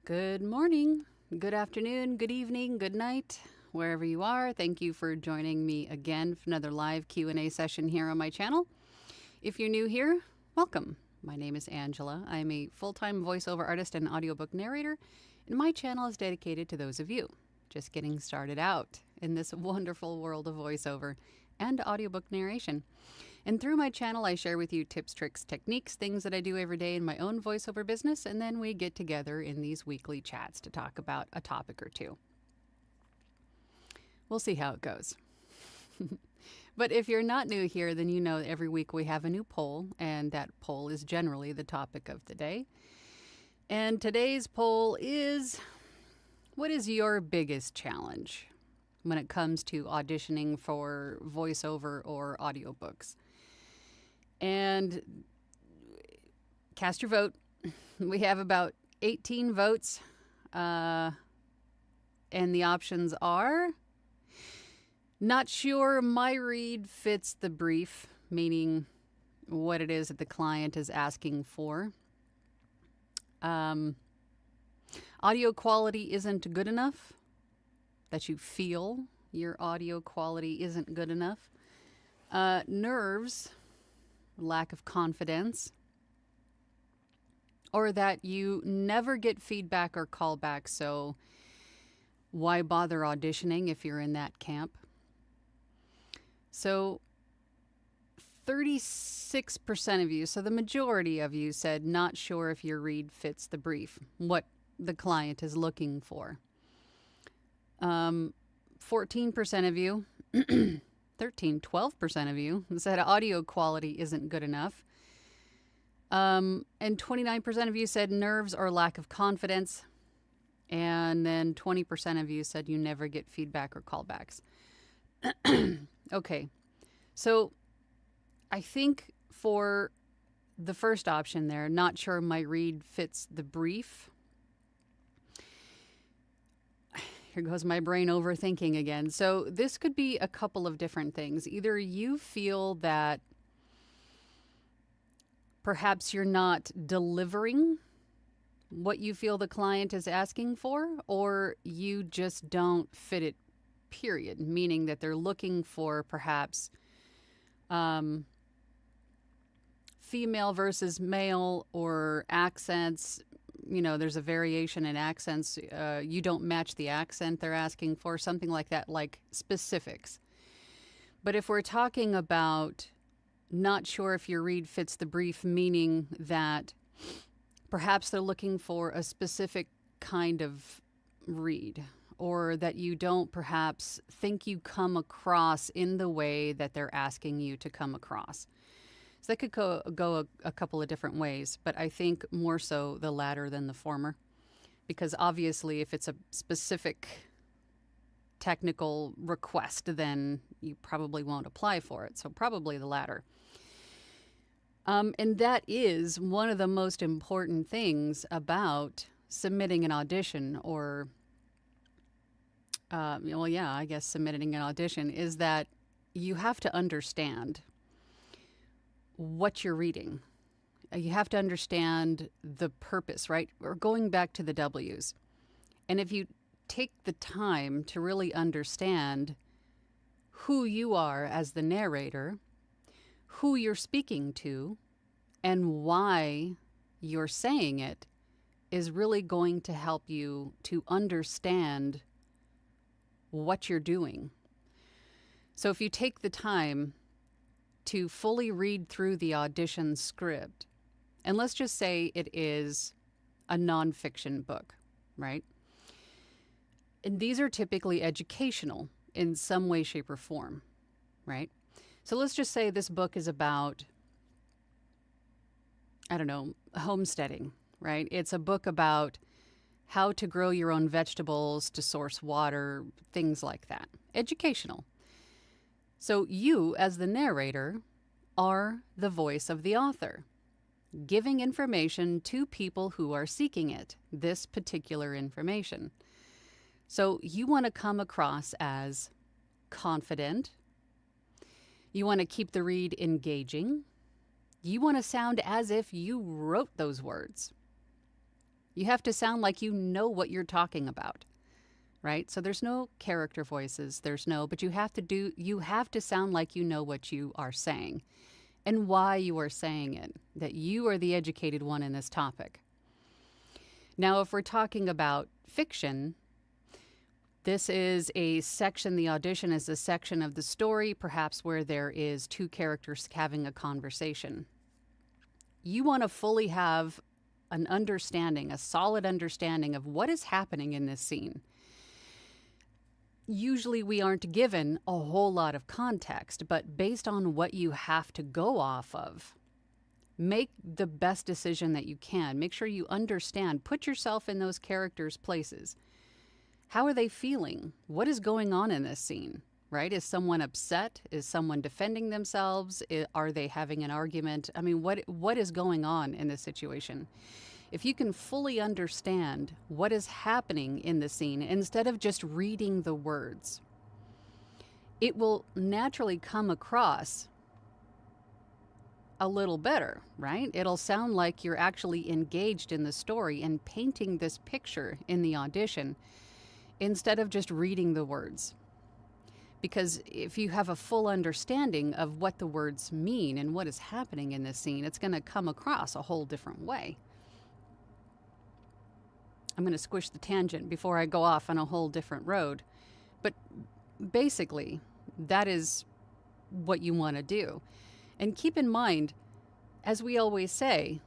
Good morning, good afternoon, good evening, good night, wherever you are. Thank you for joining me again for another live Q&A session here on my channel. If you're new here, welcome. My name is Angela. I'm a full-time voiceover artist and audiobook narrator, and my channel is dedicated to those of you just getting started out in this wonderful world of voiceover and audiobook narration. And through my channel, I share with you tips, tricks, techniques, things that I do every day in my own voiceover business, and then we get together in these weekly chats to talk about a topic or two. We'll see how it goes. But if you're not new here, then you know that every week we have a new poll, and that poll is generally the topic of the day. And today's poll is, what is your biggest challenge when it comes to auditioning for voiceover or audiobooks? And cast your vote. We have about 18 votes, and the options are: not sure my read fits the brief, meaning what it is that the client is asking for. Audio quality isn't good enough, that you feel your audio quality isn't good enough. Nerves, lack of confidence, or that you never get feedback or callback, so why bother auditioning if you're in that camp? So 36% of you, so the majority of you, said not sure if your read fits the brief, what the client is looking for. 14% of you, 12% of you said audio quality isn't good enough. And 29% of you said nerves or lack of confidence. And then 20% of you said you never get feedback or callbacks. Okay, so I think for the first option there, not sure my read fits the brief. Here goes my brain overthinking again. So this could be a couple of different things. Either you feel that perhaps you're not delivering what you feel the client is asking for, or you just don't fit it, period, meaning that they're looking for perhaps female versus male, or accents. You know, there's a variation in accents. You don't match the accent they're asking for, something like that, like specifics. But if we're talking about not sure if your read fits the brief, meaning that perhaps they're looking for a specific kind of read, or that you don't perhaps think you come across in the way that they're asking you to come across. Does that could go a couple of different ways, but I think more so the latter than the former. Because obviously, if it's a specific technical request, then you probably won't apply for it. So probably the latter. And that is one of the most important things about submitting an audition or, I guess submitting an audition is that you have to understand what you're reading. You have to understand the purpose, right? Or going back to the W's. And if you take the time to really understand who you are as the narrator, who you're speaking to, and why you're saying it, is really going to help you to understand what you're doing. So if you take the time to fully read through the audition script, and let's just say it is a nonfiction book, right? And these are typically educational in some way, shape, or form, right? So let's just say this book is about, homesteading, right? It's a book about how to grow your own vegetables, to source water, things like that. Educational. So you, as the narrator, are the voice of the author, giving information to people who are seeking it, this particular information. So you want to come across as confident. You want to keep the read engaging. You want to sound as if you wrote those words. You have to sound like you know what you're talking about, right? So there's no character voices, but you have to sound like you know what you are saying and why you are saying it, that you are the educated one in this topic. Now, if we're talking about fiction, this is a section, the audition is a section of the story, perhaps where there is two characters having a conversation. You want to fully have an understanding, a solid understanding of what is happening in this scene. Usually we aren't given a whole lot of context, but based on what you have to go off of, make the best decision that you can. Make sure you understand, put yourself in those characters' places. How are they feeling? What is going on in this scene, right? Is someone upset? Is someone defending themselves? Are they having an argument? I mean, what is going on in this situation? If you can fully understand what is happening in the scene instead of just reading the words, it will naturally come across a little better, right? It'll sound like you're actually engaged in the story and painting this picture in the audition instead of just reading the words. Because if you have a full understanding of what the words mean and what is happening in this scene, it's going to come across a whole different way. I'm going to squish the tangent before I go off on a whole different road. But basically, that is what you want to do. And keep in mind, as we always say,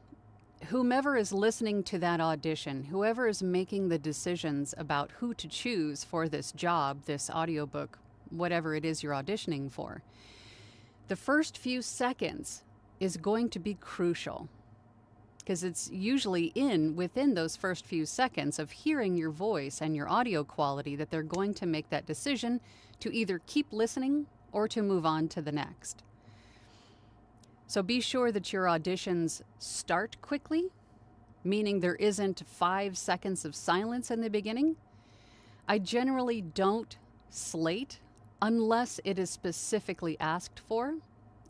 whomever is listening to that audition, whoever is making the decisions about who to choose for this job, this audiobook, whatever it is you're auditioning for, the first few seconds is going to be crucial. Because it's usually within those first few seconds of hearing your voice and your audio quality that they're going to make that decision to either keep listening or to move on to the next. So be sure that your auditions start quickly, meaning there isn't 5 seconds of silence in the beginning. I generally don't slate unless it is specifically asked for.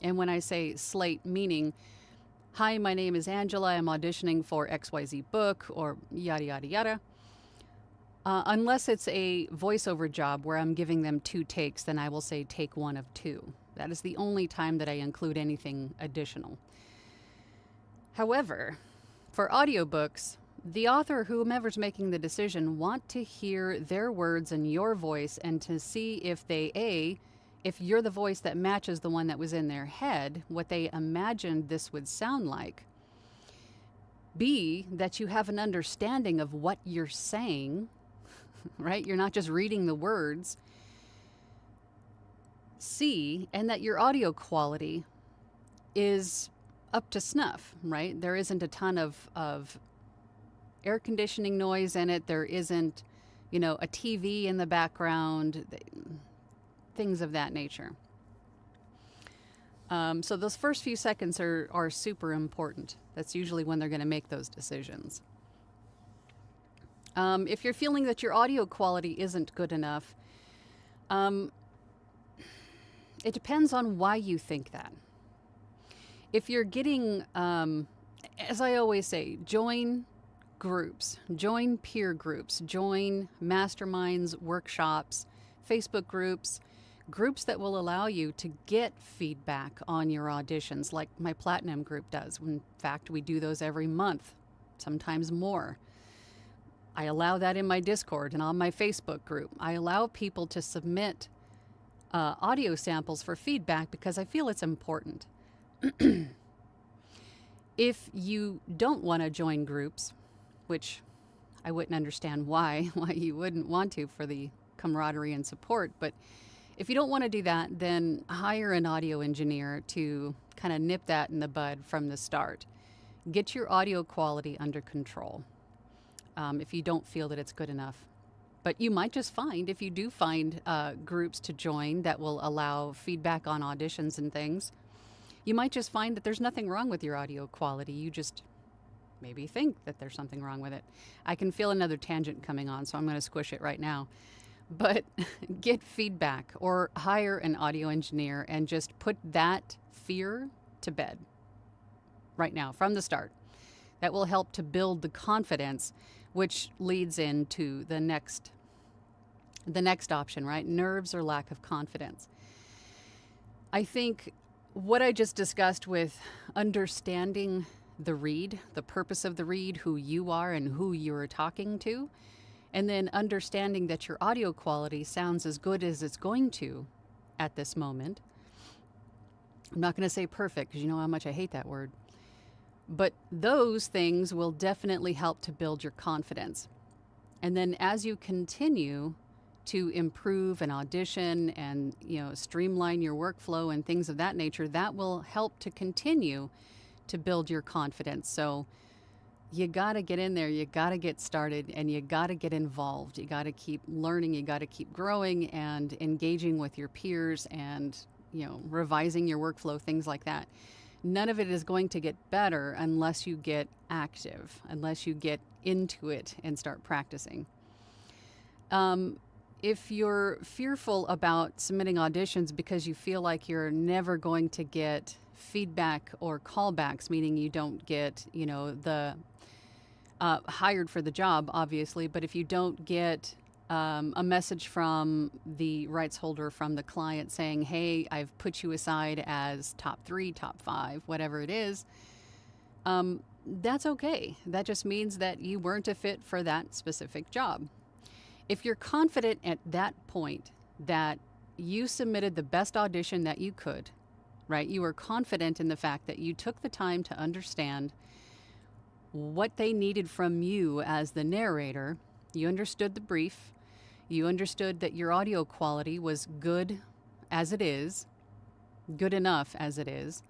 And when I say slate, meaning, hi, my name is Angela, I'm auditioning for XYZ book, or yada, yada, yada. Unless it's a voiceover job where I'm giving them 2 takes, then I will say take 1 of 2. That is the only time that I include anything additional. However, for audiobooks, the author or whomever's making the decision want to hear their words and your voice and to see if if you're the voice that matches the one that was in their head, what they imagined this would sound like. B, that you have an understanding of what you're saying, right? You're not just reading the words. C, and that your audio quality is up to snuff, right? There isn't a ton of air conditioning noise in it. There isn't, a TV in the background, things of that nature. So those first few seconds are super important. That's usually when they're going to make those decisions. If you're feeling that your audio quality isn't good enough, it depends on why you think that. If you're getting, as I always say, join groups, join peer groups, join masterminds, workshops, Facebook groups, groups that will allow you to get feedback on your auditions, like my Platinum group does. In fact, we do those every month, sometimes more. I allow that in my Discord and on my Facebook group. I allow people to submit audio samples for feedback because I feel it's important. If you don't want to join groups, which I wouldn't understand why you wouldn't want to for the camaraderie and support, but if you don't want to do that, then hire an audio engineer to kind of nip that in the bud from the start. Get your audio quality under control if you don't feel that it's good enough. But you might just find, if you do find groups to join that will allow feedback on auditions and things, you might just find that there's nothing wrong with your audio quality. You just maybe think that there's something wrong with it. I can feel another tangent coming on, so I'm going to squish it right now. But get feedback or hire an audio engineer and just put that fear to bed right now from the start. That will help to build the confidence, which leads into the next option, right? Nerves or lack of confidence. I think what I just discussed with understanding the read, the purpose of the read, who you are and who you're talking to, and then understanding that your audio quality sounds as good as it's going to at this moment. I'm not going to say perfect because you know how much I hate that word. But those things will definitely help to build your confidence. And then as you continue to improve and audition and, streamline your workflow and things of that nature, that will help to continue to build your confidence. So you got to get in there, you got to get started, and you got to get involved. You got to keep learning, you got to keep growing and engaging with your peers and, revising your workflow, things like that. None of it is going to get better unless you get active, unless you get into it and start practicing. If you're fearful about submitting auditions because you feel like you're never going to get feedback or callbacks, meaning you don't get, the hired for the job, obviously, but if you don't get a message from the rights holder, from the client saying, hey, I've put you aside as top 3, top 5, whatever it is, that's okay. That just means that you weren't a fit for that specific job. If you're confident at that point that you submitted the best audition that you could, right? You were confident in the fact that you took the time to understand what they needed from you as the narrator. You understood the brief. You understood that your audio quality was good as it is, good enough as it is,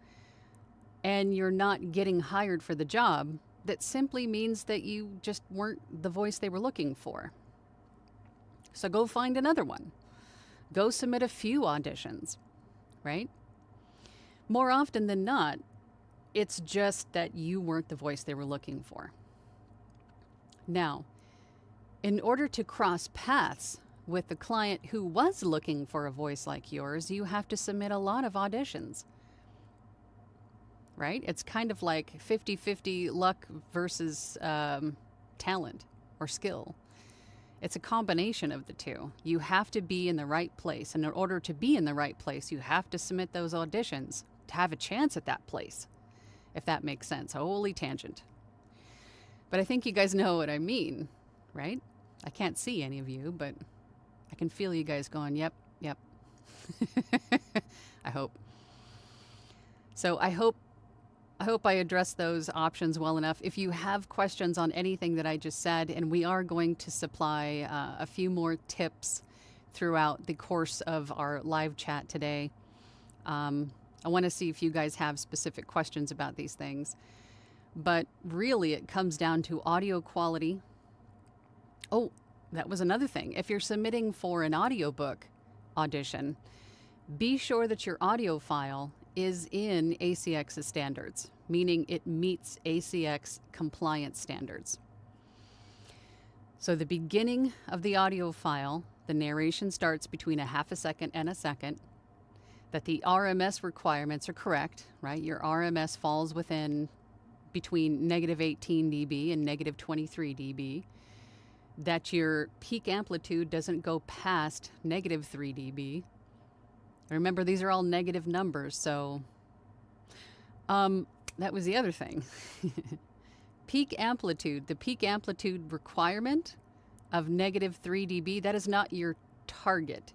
and you're not getting hired for the job. That simply means that you just weren't the voice they were looking for. So go find another one. Go submit a few auditions, right? More often than not, it's just that you weren't the voice they were looking for. Now, in order to cross paths with the client who was looking for a voice like yours, you have to submit a lot of auditions, right? It's kind of like 50-50 luck versus talent or skill. It's a combination of the two. You have to be in the right place. And in order to be in the right place, you have to submit those auditions to have a chance at that place, if that makes sense. Holy tangent. But I think you guys know what I mean, right? I can't see any of you, but I can feel you guys going, yep. I hope. So I hope I addressed those options well enough. If you have questions on anything that I just said, and we are going to supply a few more tips throughout the course of our live chat today, I want to see if you guys have specific questions about these things. But really, it comes down to audio quality. Oh, that was another thing. If you're submitting for an audiobook audition, be sure that your audio file is in ACX's standards, meaning it meets ACX compliance standards. So the beginning of the audio file, the narration starts between a half a second and a second, that the RMS requirements are correct, right? Your RMS falls within between negative 18 dB and negative 23 dB, that your peak amplitude doesn't go past negative 3 dB. Remember, these are all negative numbers, so that was the other thing. Peak amplitude, the peak amplitude requirement of negative 3 dB, that is not your target.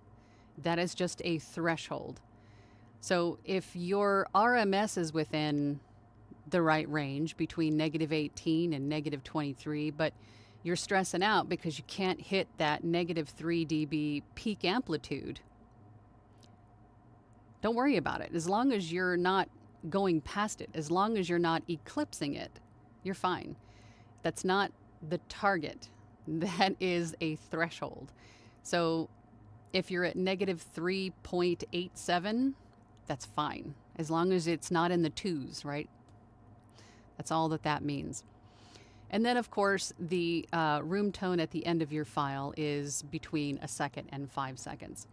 That is just a threshold. So if your RMS is within the right range between negative 18 and negative 23, but you're stressing out because you can't hit that negative 3 dB peak amplitude, don't worry about it. As long as you're not going past it, as long as you're not eclipsing it, you're fine. That's not the target. That is a threshold. So if you're at negative 3.87, that's fine. As long as it's not in the twos, right? That's all that means. And then, of course, the room tone at the end of your file is between a second and 5 seconds.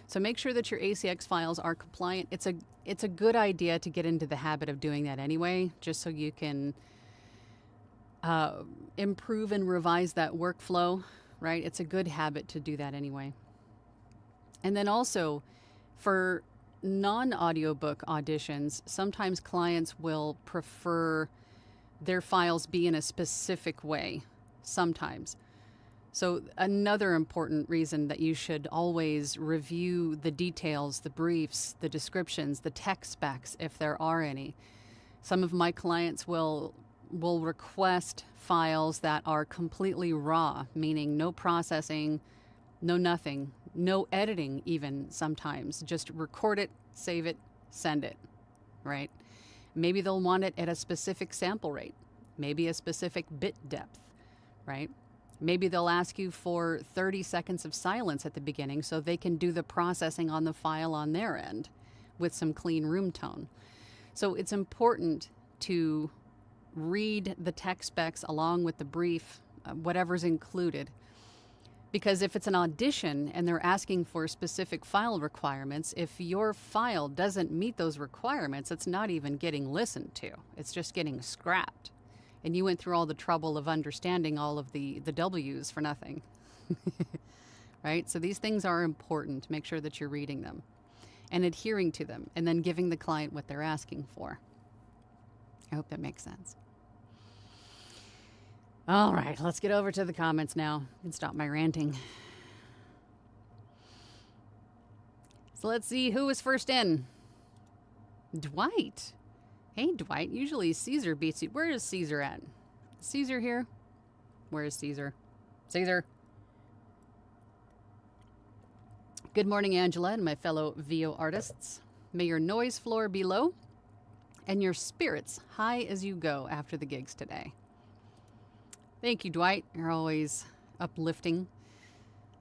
So make sure that your ACX files are compliant. It's a good idea to get into the habit of doing that anyway, just so you can improve and revise that workflow, right? It's a good habit to do that anyway. And then also, for non-audiobook auditions, sometimes clients will prefer their files be in a specific way, sometimes. So another important reason that you should always review the details, the briefs, the descriptions, the tech specs, if there are any. Some of my clients will request files that are completely raw, meaning no processing, no nothing, no editing even sometimes. Just record it, save it, send it, right? Maybe they'll want it at a specific sample rate, maybe a specific bit depth, right? Maybe they'll ask you for 30 seconds of silence at the beginning so they can do the processing on the file on their end with some clean room tone. So it's important to read the tech specs along with the brief, whatever's included. Because if it's an audition and they're asking for specific file requirements, if your file doesn't meet those requirements, it's not even getting listened to. It's just getting scrapped. And you went through all the trouble of understanding all of the W's for nothing. Right? So these things are important. Make sure that you're reading them and adhering to them and then giving the client what they're asking for. I hope that makes sense. All right, let's get over to the comments now and stop my ranting. So let's see who was first in. Dwight. Hey, Dwight. Usually Caesar beats you. Where is Caesar at? Caesar here? Where is Caesar? Caesar. Good morning, Angela and my fellow VO artists. May your noise floor be low and your spirits high as you go after the gigs today. Thank you, Dwight. You're always uplifting.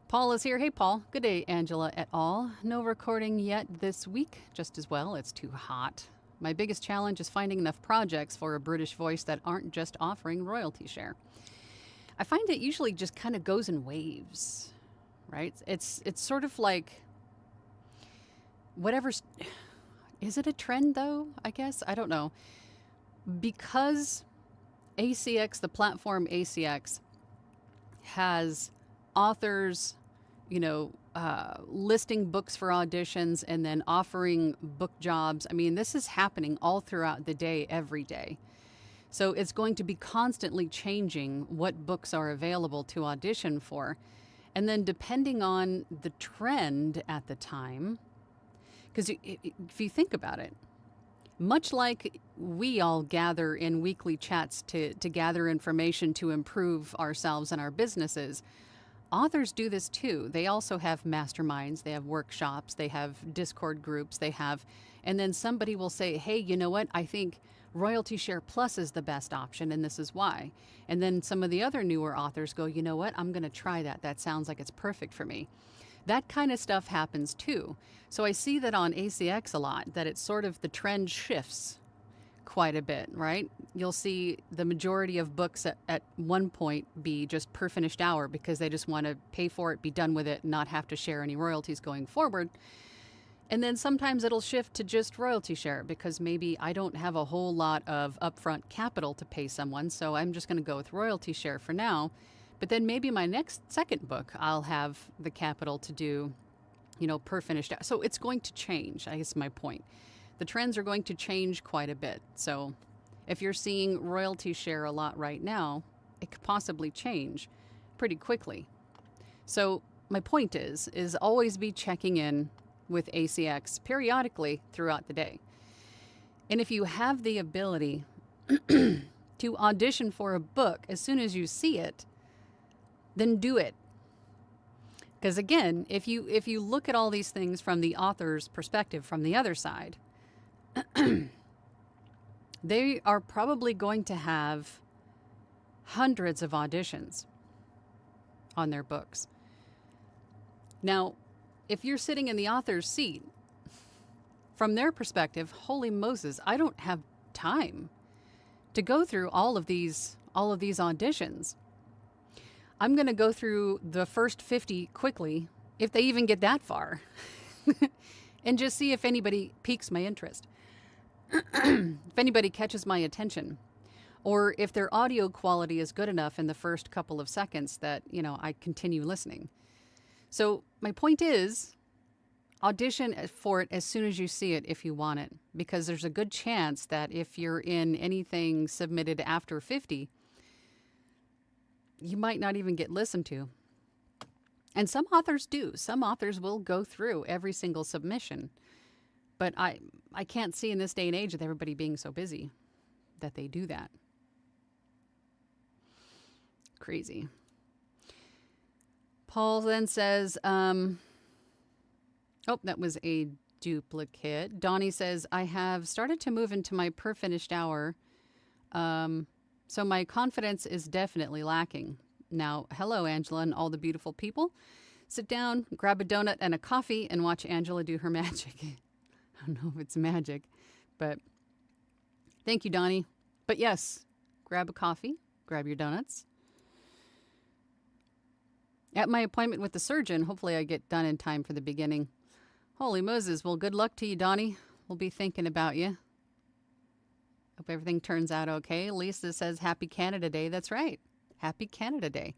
Paul is here. Hey, Paul. Good day, Angela et al. No recording yet this week. Just as well. It's too hot. My biggest challenge is finding enough projects for a British voice that aren't just offering royalty share. I find it usually just kind of goes in waves, right? It's sort of like whatever's... Is it a trend, though? I guess. I don't know. Because ACX, the platform ACX, has authors, listing books for auditions and then offering book jobs. I mean, this is happening all throughout the day, every day. So it's going to be constantly changing what books are available to audition for. And then depending on the trend at the time, because if you think about it, much like we all gather in weekly chats to gather information to improve ourselves and our businesses, authors do this too. They also have masterminds, they have workshops, they have Discord groups, and then somebody will say, hey, you know what? I think Royalty Share Plus is the best option, and this is why. And then some of the other newer authors go, you know what? I'm going to try that. That sounds like it's perfect for me. That kind of stuff happens too. So I see that on ACX a lot, that it's sort of the trend shifts quite a bit, right? You'll see the majority of books at one point be just per finished hour because they just want to pay for it, be done with it, and not have to share any royalties going forward. And then sometimes it'll shift to just royalty share because maybe I don't have a whole lot of upfront capital to pay someone, so I'm just going to go with royalty share for now. But then maybe my second book, I'll have the capital to do, per finished hour. So it's going to change, I guess my point. The trends are going to change quite a bit. So if you're seeing royalty share a lot right now, it could possibly change pretty quickly. So my point is always be checking in with ACX periodically throughout the day. And if you have the ability to audition for a book as soon as you see it, then do it. Because again, if you look at all these things from the author's perspective, from the other side, they are probably going to have hundreds of auditions on their books. Now, if you're sitting in the author's seat, from their perspective, holy Moses, I don't have time to go through all of these auditions. I'm going to go through the first 50 quickly, if they even get that far, and just see if anybody piques my interest. If anybody catches my attention, or if their audio quality is good enough in the first couple of seconds that, I continue listening. So my point is, audition for it as soon as you see it if you want it, because there's a good chance that if you're in anything submitted after 50, you might not even get listened to. And some authors do. Some authors will go through every single submission. But I can't see in this day and age with everybody being so busy that they do that. Crazy. Paul then says, that was a duplicate. Donnie says, I have started to move into my per finished hour, so my confidence is definitely lacking. Now, hello, Angela and all the beautiful people. Sit down, grab a donut and a coffee, and watch Angela do her magic. I don't know if it's magic, but thank you, Donnie. But yes, grab a coffee, grab your donuts. At my appointment with the surgeon, hopefully I get done in time for the beginning. Holy Moses. Well, good luck to you, Donnie. We'll be thinking about you. Hope everything turns out okay. Lisa says, Happy Canada Day. That's right. Happy Canada Day.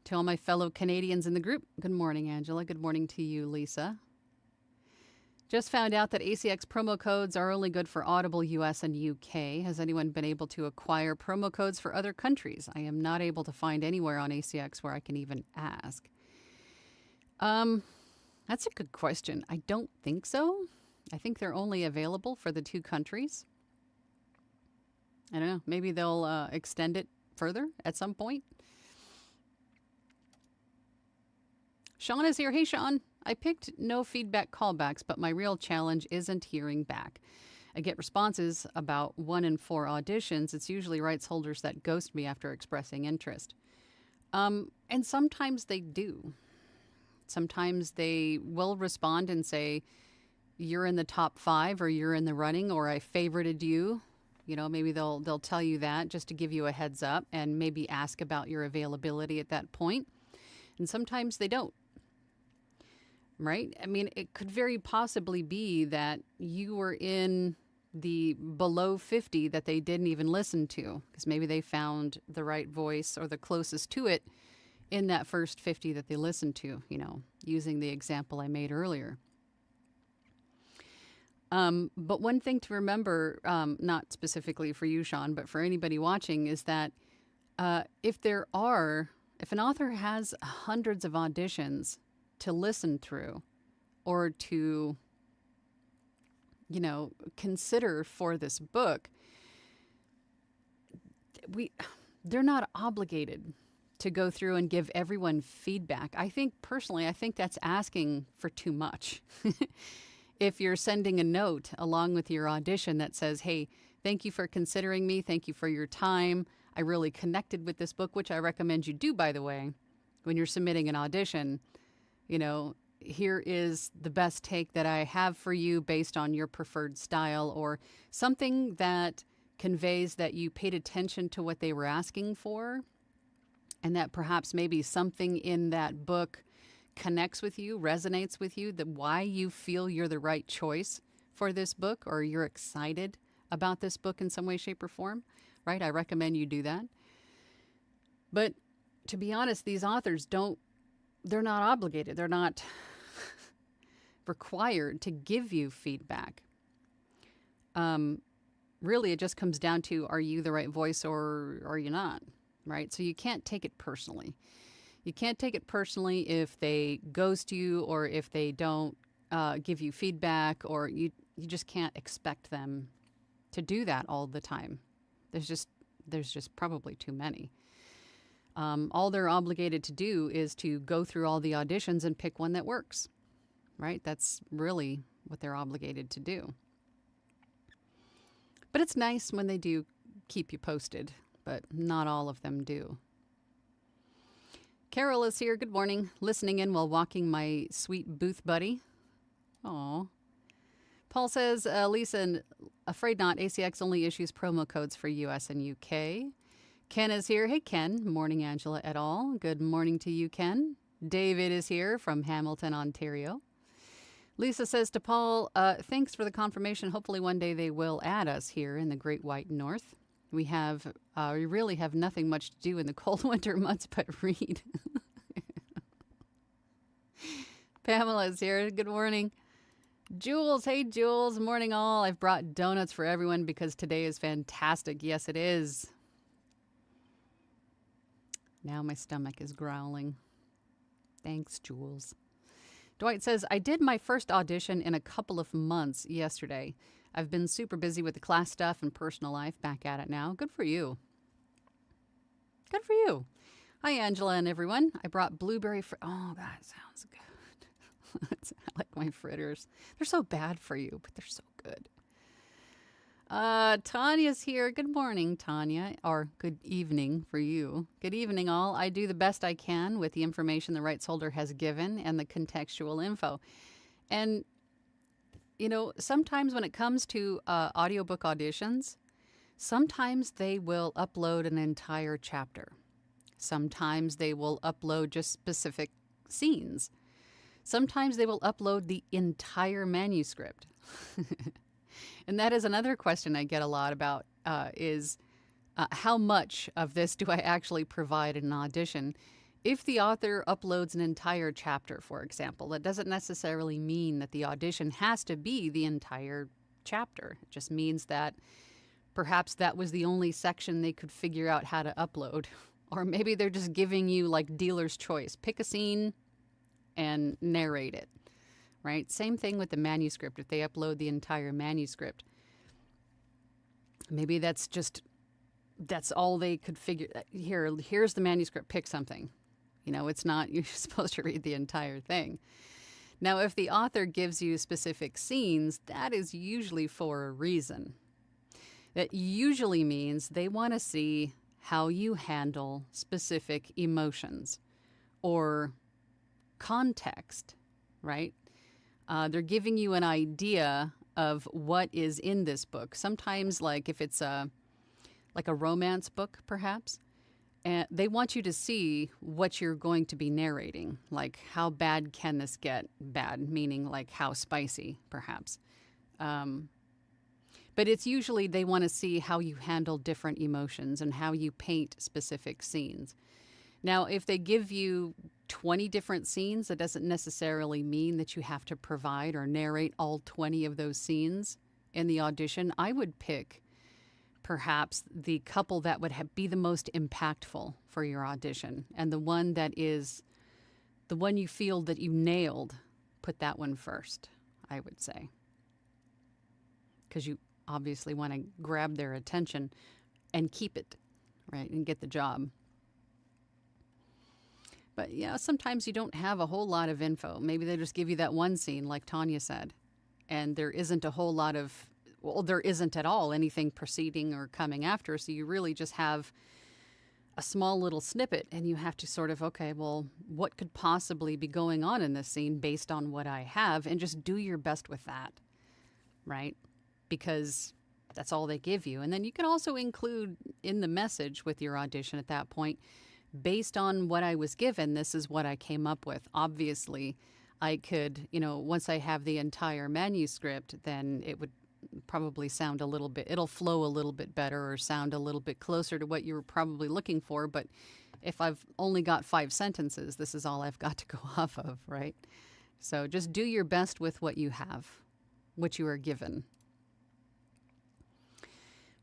To all my fellow Canadians in the group, good morning, Angela. Good morning to you, Lisa. Just found out that ACX promo codes are only good for Audible US and UK. Has anyone been able to acquire promo codes for other countries? I am not able to find anywhere on ACX where I can even ask. That's a good question. I don't think so. I think they're only available for the 2 countries. I don't know. Maybe they'll extend it further at some point. Sean is here. Hey, Sean. I picked no feedback callbacks, but my real challenge isn't hearing back. I get responses about 1 in 4 auditions. It's usually rights holders that ghost me after expressing interest. And sometimes they do. Sometimes they will respond and say, you're in the top 5 or you're in the running or I favorited you. Maybe they'll tell you that just to give you a heads up and maybe ask about your availability at that point. And sometimes they don't. Right? I mean, it could very possibly be that you were in the below 50 that they didn't even listen to because maybe they found the right voice or the closest to it in that first 50 that they listened to, using the example I made earlier. But one thing to remember, not specifically for you, Sean, but for anybody watching, is that if an author has hundreds of auditions to listen through or to, consider for this book, they're not obligated to go through and give everyone feedback. I think that's asking for too much. If you're sending a note along with your audition that says, hey, thank you for considering me. Thank you for your time. I really connected with this book, which I recommend you do, by the way, when you're submitting an audition. Here is the best take that I have for you based on your preferred style, or something that conveys that you paid attention to what they were asking for, and that perhaps maybe something in that book connects with you, resonates with you, that why you feel you're the right choice for this book, or you're excited about this book in some way, shape, or form, right? I recommend you do that. But to be honest, these authors they're not obligated. They're not required to give you feedback. Really, it just comes down to, are you the right voice or are you not, right? So you can't take it personally. You can't take it personally if they ghost you, or if they don't give you feedback, or you just can't expect them to do that all the time. There's just probably too many. All they're obligated to do is to go through all the auditions and pick one that works, right? That's really what they're obligated to do. But it's nice when they do keep you posted, but not all of them do. Carol is here. Good morning. Listening in while walking my sweet booth buddy. Aw. Paul says, Lisa, afraid not. ACX only issues promo codes for US and UK. Ken is here. Hey, Ken. Morning, Angela et al. Good morning to you, Ken. David is here from Hamilton, Ontario. Lisa says to Paul, thanks for the confirmation. Hopefully one day they will add us here in the Great White North. We really have nothing much to do in the cold winter months but read. Pamela is here. Good morning. Jules, hey Jules. Morning all. I've brought donuts for everyone because today is fantastic. Yes, it is. Now my stomach is growling. Thanks, Jules. Dwight says, I did my first audition in a couple of months yesterday. I've been super busy with the class stuff and personal life. Back at it now. Good for you. Good for you. Hi, Angela and everyone. I brought blueberry oh, that sounds good. I like my fritters. They're so bad for you, but they're so good. Tanya's here. Good morning, Tanya. Or good evening for you. Good evening, all. I do the best I can with the information the rights holder has given and the contextual info. And sometimes when it comes to audiobook auditions, sometimes they will upload an entire chapter. Sometimes they will upload just specific scenes. Sometimes they will upload the entire manuscript. And that is another question I get a lot about, is how much of this do I actually provide in an audition? If the author uploads an entire chapter, for example, that doesn't necessarily mean that the audition has to be the entire chapter. It just means that perhaps that was the only section they could figure out how to upload. Or maybe they're just giving you like dealer's choice. Pick a scene and narrate it, right? Same thing with the manuscript. If they upload the entire manuscript, maybe that's all they could figure. Here's the manuscript, pick something. It's not, you're supposed to read the entire thing. Now, if the author gives you specific scenes, that is usually for a reason. That usually means they want to see how you handle specific emotions or context, right? They're giving you an idea of what is in this book. Sometimes, like if it's a romance book, perhaps, and they want you to see what you're going to be narrating. Like, how bad can this get? Bad, meaning like how spicy, perhaps. But it's usually they want to see how you handle different emotions and how you paint specific scenes. Now, if they give you 20 different scenes, that doesn't necessarily mean that you have to provide or narrate all 20 of those scenes in the audition. I would pick perhaps the couple that would be the most impactful for your audition, and the one that is the one you feel that you nailed, put that one first, I would say. Because you obviously want to grab their attention and keep it, right, and get the job. But yeah, sometimes you don't have a whole lot of info. Maybe they just give you that one scene, like Tanya said, and there isn't a whole lot of, well, there isn't at all anything preceding or coming after. So you really just have a small little snippet, and you have to sort of, okay, well, what could possibly be going on in this scene based on what I have, and just do your best with that, right? Because that's all they give you. And then you can also include in the message with your audition at that point, based on what I was given, this is what I came up with. Obviously, I could, once I have the entire manuscript, then it would probably sound a little bit, it'll flow a little bit better or sound a little bit closer to what you were probably looking for. But if I've only got 5 sentences, this is all I've got to go off of, right? So just do your best with what you have, what you are given.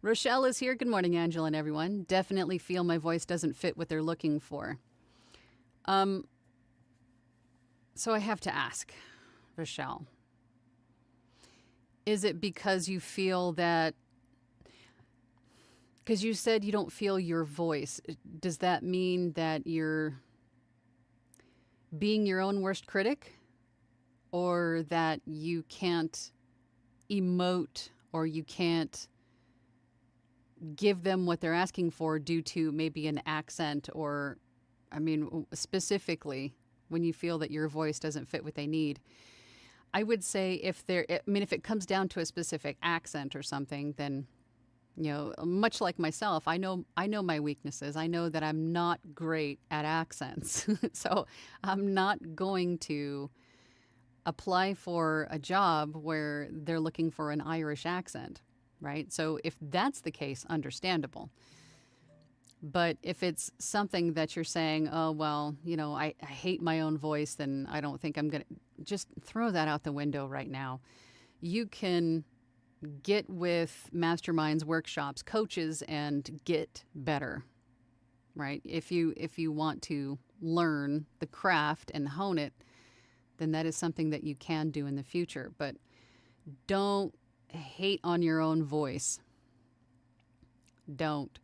Rochelle is here. Good morning, Angela and everyone. Definitely feel my voice doesn't fit what they're looking for. So I have to ask, Rochelle, is it because you feel that, because you said you don't feel your voice, does that mean that you're being your own worst critic, or that you can't emote, or you can't give them what they're asking for due to maybe an accent, or, specifically when you feel that your voice doesn't fit what they need? I would say if it comes down to a specific accent or something, then, much like myself, I know my weaknesses. I know that I'm not great at accents. So I'm not going to apply for a job where they're looking for an Irish accent, right? So if that's the case, understandable. But if it's something that you're saying, oh, well, I hate my own voice, then I don't think I'm going to, just throw that out the window right now. You can get with masterminds, workshops, coaches, and get better, right? If you want to learn the craft and hone it, then that is something that you can do in the future. But don't hate on your own voice. Don't.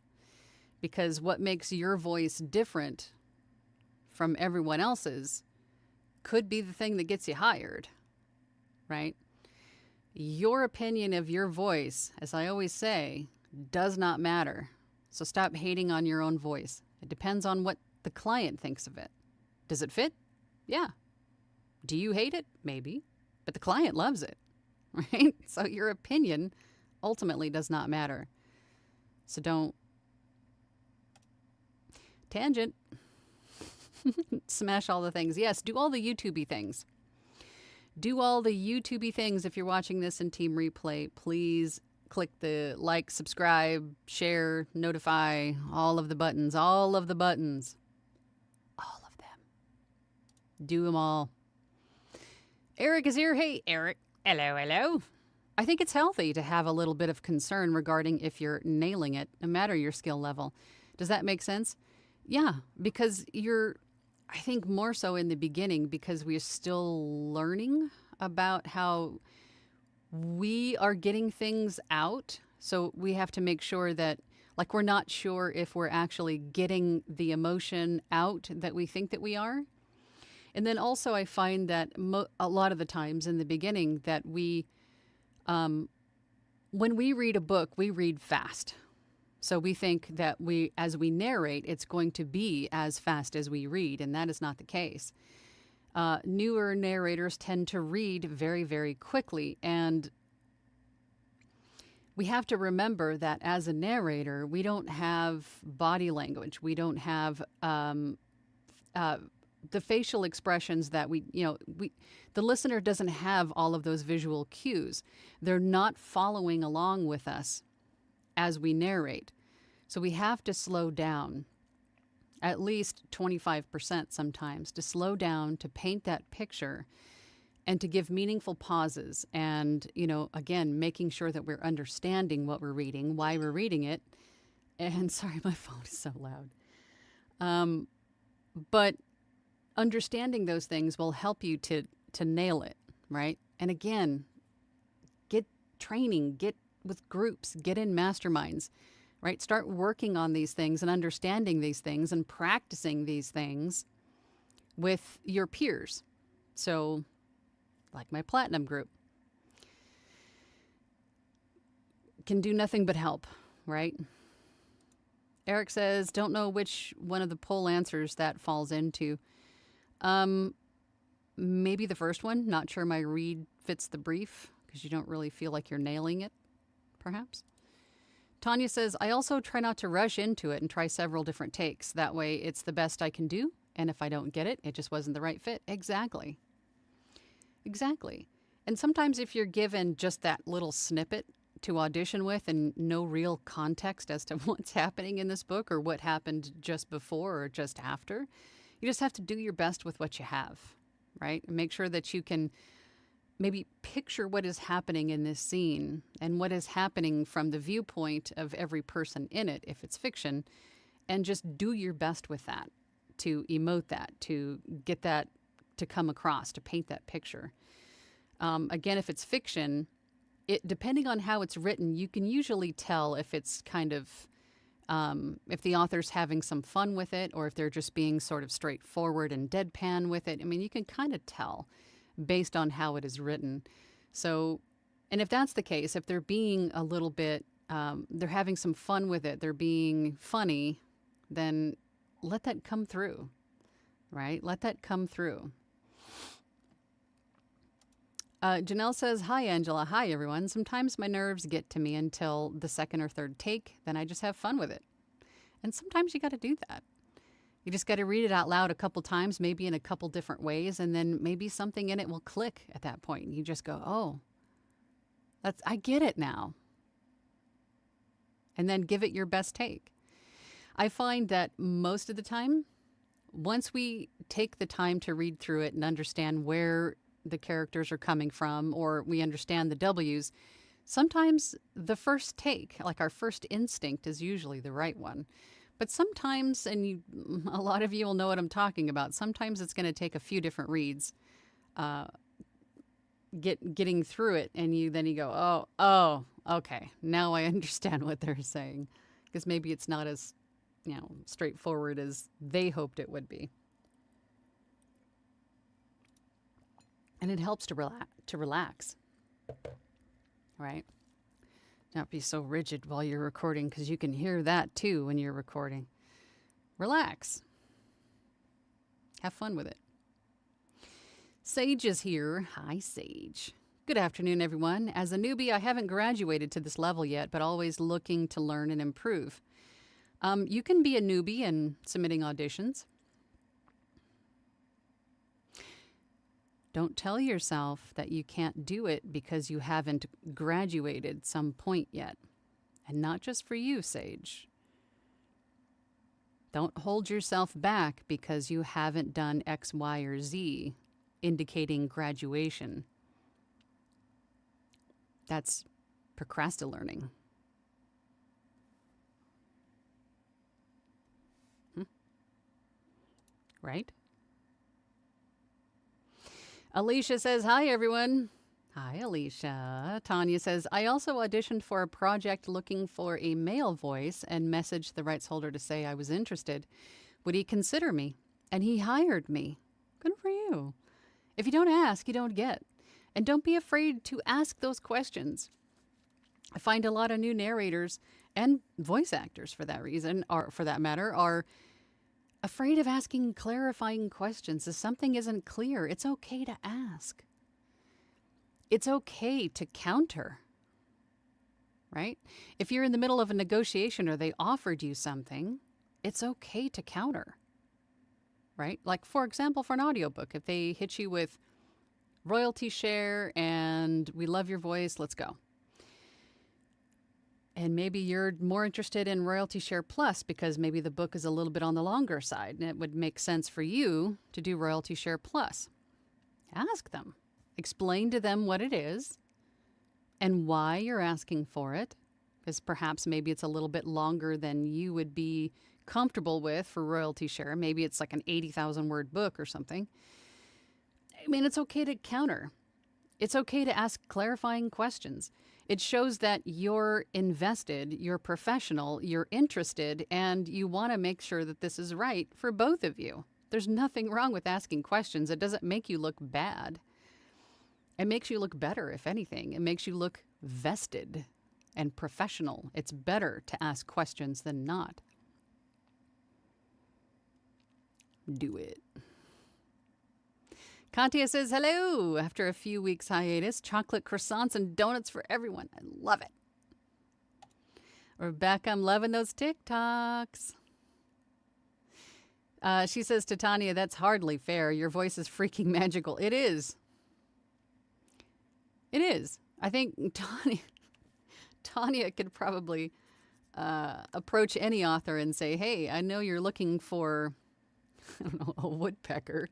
Because what makes your voice different from everyone else's could be the thing that gets you hired, right? Your opinion of your voice, as I always say, does not matter. So stop hating on your own voice. It depends on what the client thinks of it. Does it fit? Yeah. Do you hate it? Maybe. But the client loves it, right? So your opinion ultimately does not matter. So don't tangent. Smash all the things. Yes, do all the YouTube-y things. Do all the YouTube-y things. If you're watching this in Team Replay, please click the like, subscribe, share, notify, all of the buttons, all of the buttons. All of them. Do them all. Eric is here. Hey, Eric. Hello, hello. I think it's healthy to have a little bit of concern regarding if you're nailing it, no matter your skill level. Does that make sense? Yeah, because I think more so in the beginning, because we're still learning about how we are getting things out. So we have to make sure that, like, we're not sure if we're actually getting the emotion out that we think that we are. And then also I find that a lot of the times in the beginning that we, when we read a book, we read fast. So we think that as we narrate, it's going to be as fast as we read, and that is not the case. Newer narrators tend to read very, very quickly, and we have to remember that as a narrator, we don't have body language. We don't have the facial expressions that the listener doesn't have all of those visual cues. They're not following along with us as we narrate. So we have to slow down at least 25% sometimes, to slow down, to paint that picture, and to give meaningful pauses. And, again, making sure that we're understanding what we're reading, why we're reading it. And sorry, my phone is so loud. But understanding those things will help you to nail it, right? And again, get training, get with groups, get in masterminds, right? Start working on these things and understanding these things and practicing these things with your peers. So, like my platinum group, can do nothing but help, right? Eric says, don't know which one of the poll answers that falls into. Maybe the first one. Not sure my read fits the brief because you don't really feel like you're nailing it, perhaps. Tanya says, I also try not to rush into it and try several different takes. That way it's the best I can do. And if I don't get it, it just wasn't the right fit. Exactly. Exactly. And sometimes if you're given just that little snippet to audition with and no real context as to what's happening in this book or what happened just before or just after, you just have to do your best with what you have, right? And make sure that you can maybe picture what is happening in this scene and what is happening from the viewpoint of every person in it, if it's fiction, and just do your best with that, to emote that, to get that to come across, to paint that picture. Again, if it's fiction, depending on how it's written, you can usually tell if it's kind of, if the author's having some fun with it or if they're just being sort of straightforward and deadpan with it. I mean, you can kind of tell based on how it is written. So, and if that's the case, if they're being a little bit, they're having some fun with it, they're being funny, then let that come through, right? Let that come through. Janelle says, hi, Angela. Hi, everyone. Sometimes my nerves get to me until the second or third take. Then I just have fun with it. And sometimes you got to do that. You just got to read it out loud a couple times, maybe in a couple different ways, and then maybe something in it will click at that point. You just go, oh, I get it now. And then give it your best take. I find that most of the time, once we take the time to read through it and understand where the characters are coming from, or we understand the W's, sometimes the first take, like our first instinct, is usually the right one. But sometimes, and a lot of you will know what I'm talking about, sometimes it's going to take a few different reads getting through it, and then you go, oh, okay, now I understand what they're saying. Because maybe it's not as, straightforward as they hoped it would be. And it helps to relax, right? Not be so rigid while you're recording, because you can hear that too when you're recording. Relax. Have fun with it. Sage is here. Hi, Sage. Good afternoon, everyone. As a newbie, I haven't graduated to this level yet, but always looking to learn and improve. You can be a newbie in submitting auditions. Don't tell yourself that you can't do it because you haven't graduated some point yet. And not just for you, Sage. Don't hold yourself back because you haven't done X, Y, or Z, indicating graduation. That's procrastinating. Right? Alicia says, hi, everyone. Hi, Alicia. Tanya says, I also auditioned for a project looking for a male voice and messaged the rights holder to say I was interested. Would he consider me? And he hired me. Good for you. If you don't ask, you don't get. And don't be afraid to ask those questions. I find a lot of new narrators and voice actors, for that reason, or for that matter, are afraid of asking clarifying questions. If something isn't clear, it's okay to ask. It's okay to counter, right? If you're in the middle of a negotiation or they offered you something, it's okay to counter, right? Like, for example, for an audiobook, if they hit you with royalty share and we love your voice, let's go. And maybe you're more interested in royalty share plus because maybe the book is a little bit on the longer side and it would make sense for you to do royalty share plus. Ask them. Explain to them what it is and why you're asking for it. Because perhaps maybe it's a little bit longer than you would be comfortable with for royalty share. Maybe it's like an 80,000 word book or something. I mean, it's okay to counter. It's okay to ask clarifying questions. It shows that you're invested, you're professional, you're interested, and you want to make sure that this is right for both of you. There's nothing wrong with asking questions. It doesn't make you look bad. It makes you look better, if anything. It makes you look vested and professional. It's better to ask questions than not. Do it. Kantia says, hello. After a few weeks hiatus, chocolate croissants and donuts for everyone. I love it. Rebecca, I'm loving those TikToks. She says to Tanya, that's hardly fair. Your voice is freaking magical. It is. It is. I think Tanya could probably approach any author and say, hey, I know you're looking for, I don't know, a woodpecker.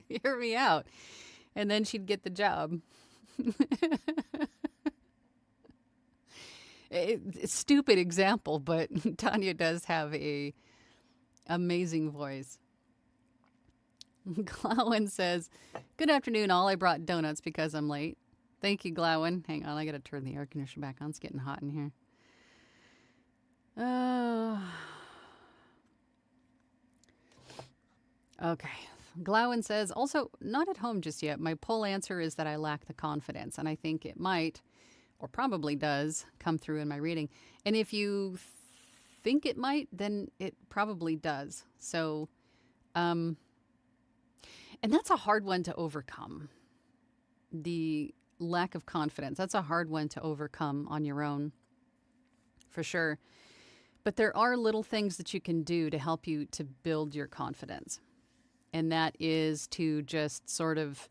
Hear me out. And then she'd get the job. Stupid example, but Tanya does have a amazing voice. Glowin says, good afternoon, all. I brought donuts because I'm late. Thank you, Glowin. Hang on, I gotta turn the air conditioner back on. It's getting hot in here. Okay. Glowin says, also, not at home just yet. My poll answer is that I lack the confidence, and I think it might, or probably does, come through in my reading. And if you think it might, then it probably does. So, and that's a hard one to overcome. The lack of confidence. That's a hard one to overcome on your own, for sure. But there are little things that you can do to help you to build your confidence. And that is to just sort of,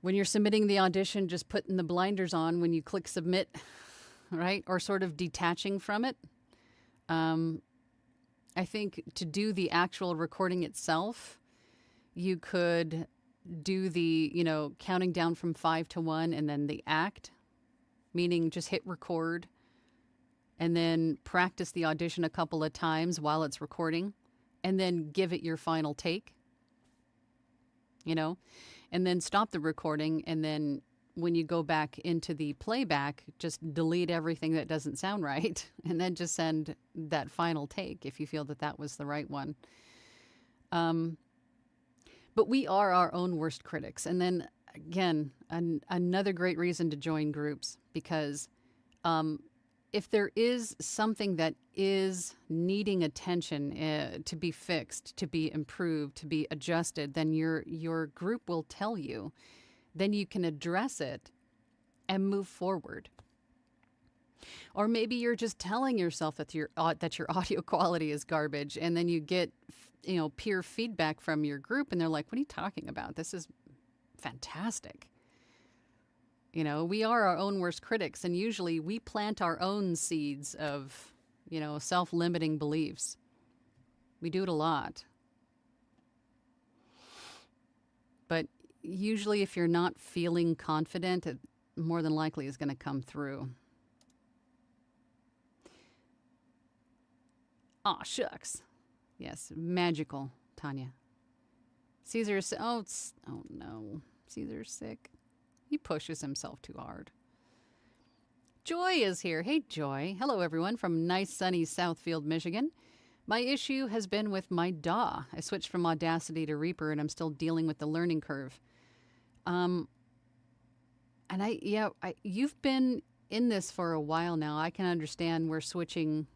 when you're submitting the audition, just putting the blinders on when you click submit, right? Or sort of detaching from it. I think to do the actual recording itself, you could do the, counting down from 5 to 1 and then the act, meaning just hit record and then practice the audition a couple of times while it's recording and then give it your final take, and then stop the recording. And then when you go back into the playback, just delete everything that doesn't sound right and then just send that final take if you feel that that was the right one. But we are our own worst critics. And then, again, another great reason to join groups, because if there is something that is needing attention to be fixed, to be improved, to be adjusted, then your group will tell you. Then you can address it and move forward. Or maybe you're just telling yourself that your audio quality is garbage, and then you get peer feedback from your group, and they're like, what are you talking about? This is fantastic. We are our own worst critics, and usually we plant our own seeds of, self-limiting beliefs. We do it a lot. But usually if you're not feeling confident, it more than likely is going to come through. Aw, shucks. Yes, magical, Tanya. Caesar's, oh no, Caesar's sick. He pushes himself too hard. Joy is here. Hey, Joy. Hello, everyone, from nice, sunny Southfield, Michigan. My issue has been with my DAW. I switched from Audacity to Reaper, and I'm still dealing with the learning curve. And you've been in this for a while now. I can understand where switching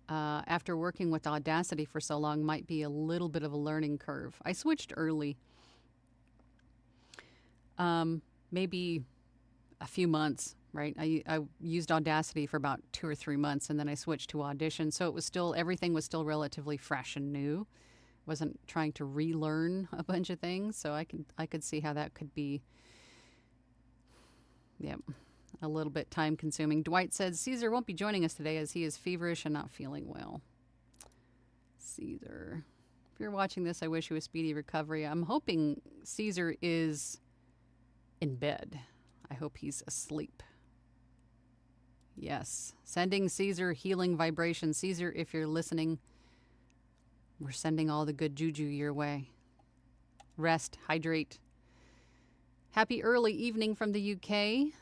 after working with Audacity for so long might be a little bit of a learning curve. I switched early. Maybe a few months, right? I used Audacity for about 2 or 3 months, and then I switched to Audition. So it was everything was still relatively fresh and new. Wasn't trying to relearn a bunch of things. So I could see how that could be, a little bit time consuming. Dwight says Caesar won't be joining us today as he is feverish and not feeling well. Caesar, if you're watching this, I wish you a speedy recovery. I'm hoping Caesar is in bed. I hope he's asleep. Yes. Sending Caesar healing vibrations. Caesar, if you're listening, we're sending all the good juju your way. Rest, hydrate. Happy early evening from the UK.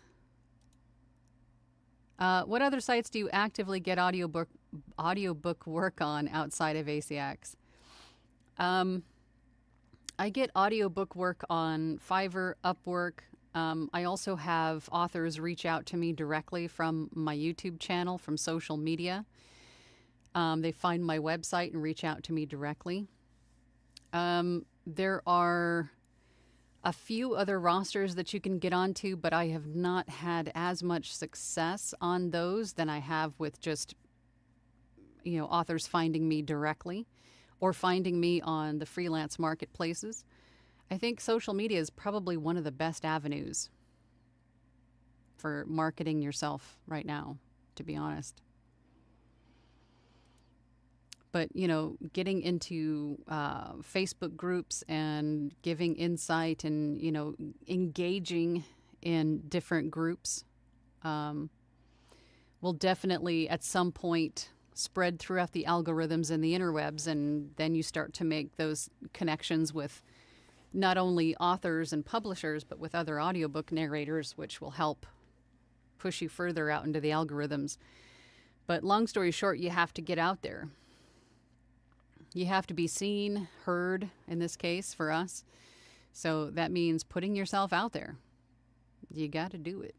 What other sites do you actively get audiobook work on outside of ACX? I get audiobook work on Fiverr, Upwork. I also have authors reach out to me directly from my YouTube channel, from social media. They find my website and reach out to me directly. There are a few other rosters that you can get onto, but I have not had as much success on those than I have with just, authors finding me directly or finding me on the freelance marketplaces. I think social media is probably one of the best avenues for marketing yourself right now, to be honest. But, getting into Facebook groups and giving insight and, engaging in different groups will definitely at some point spread throughout the algorithms and the interwebs. And then you start to make those connections with not only authors and publishers, but with other audiobook narrators, which will help push you further out into the algorithms. But long story short, you have to get out there. You have to be seen, heard, in this case, for us. So that means putting yourself out there. You got to do it.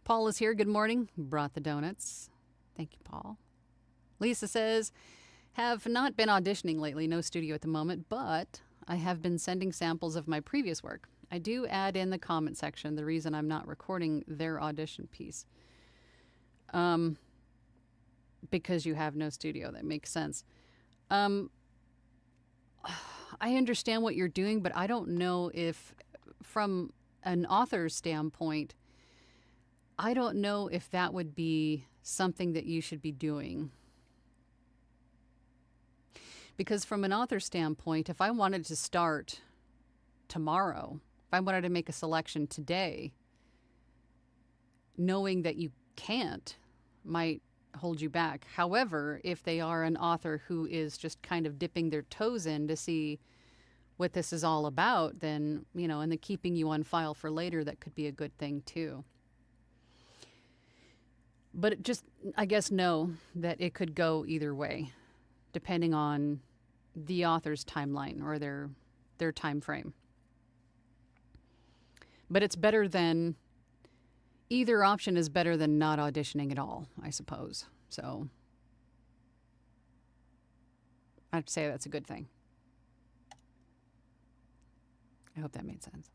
Paul is here. Good morning. Brought the donuts. Thank you, Paul. Lisa says, have not been auditioning lately. No studio at the moment, but I have been sending samples of my previous work. I do add in the comment section the reason I'm not recording their audition piece. Because you have no studio. That makes sense. I understand what you're doing, but I don't know if, from an author's standpoint, I don't know if that would be something that you should be doing. Because from an author's standpoint, if I wanted to start tomorrow, if I wanted to make a selection today, knowing that you can't might hold you back. However, if they are an author who is just kind of dipping their toes in to see what this is all about, then, and then keeping you on file for later, that could be a good thing too. But just, I guess, know that it could go either way, depending on the author's timeline or their time frame. But it's better than, either option is better than not auditioning at all, I suppose. So I'd say that's a good thing. I hope that made sense.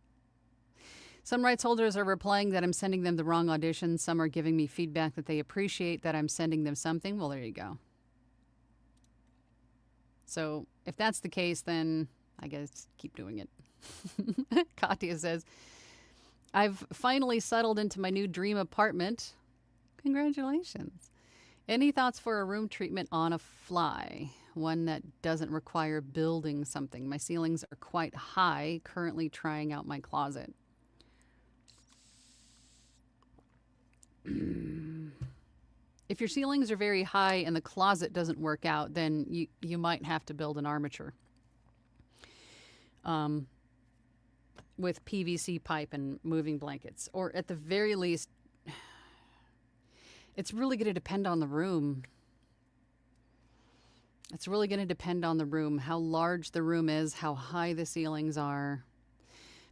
Some rights holders are replying that I'm sending them the wrong audition. Some are giving me feedback that they appreciate that I'm sending them something. Well, there you go. So if that's the case, then I guess keep doing it. Katya says, I've finally settled into my new dream apartment. Congratulations. Any thoughts for a room treatment on a fly? One that doesn't require building something. My ceilings are quite high. Currently trying out my closet. If your ceilings are very high and the closet doesn't work out, then you might have to build an armature with PVC pipe and moving blankets. Or at the very least, it's really going to depend on the room. It's really going to depend on the room, how large the room is, how high the ceilings are.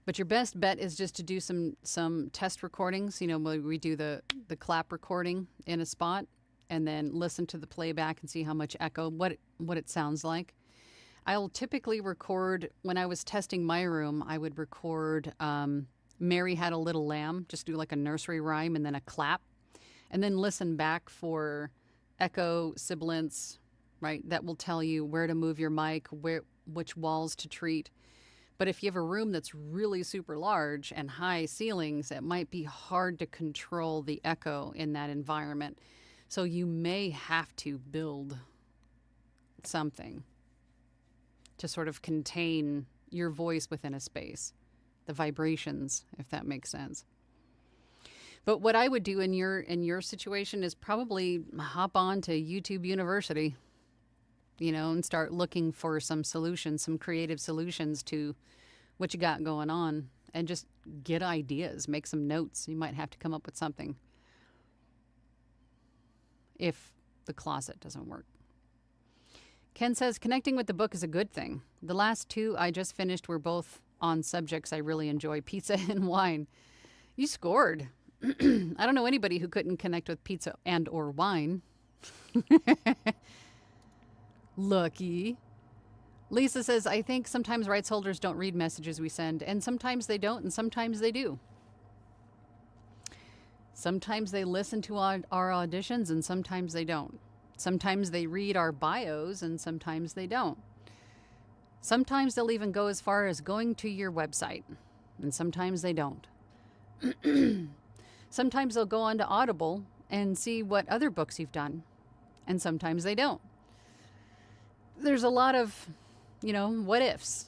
But your best bet is just to do some test recordings. Where we do the clap recording in a spot and then listen to the playback and see how much echo, what it sounds like. I'll typically record, when I was testing my room, I would record Mary Had a Little Lamb, just do like a nursery rhyme and then a clap, and then listen back for echo, sibilance, right? That will tell you where to move your mic, which walls to treat. But if you have a room that's really super large and high ceilings, it might be hard to control the echo in that environment. So you may have to build something to sort of contain your voice within a space, the vibrations, if that makes sense. But what I would do in your situation is probably hop on to YouTube University, and start looking for some solutions, some creative solutions to what you got going on, and just get ideas, make some notes. You might have to come up with something if the closet doesn't work. Ken says, connecting with the book is a good thing. The last two I just finished were both on subjects I really enjoy, pizza and wine. You scored. I don't know anybody who couldn't connect with pizza and or wine. Lucky. Lisa says, I think sometimes rights holders don't read messages we send, and sometimes they don't, and sometimes they do. Sometimes they listen to our auditions, and sometimes they don't. Sometimes they read our bios, and sometimes they don't. Sometimes they'll even go as far as going to your website, and sometimes they don't. Sometimes they'll go on to Audible and see what other books you've done, and sometimes they don't. There's a lot of, what ifs,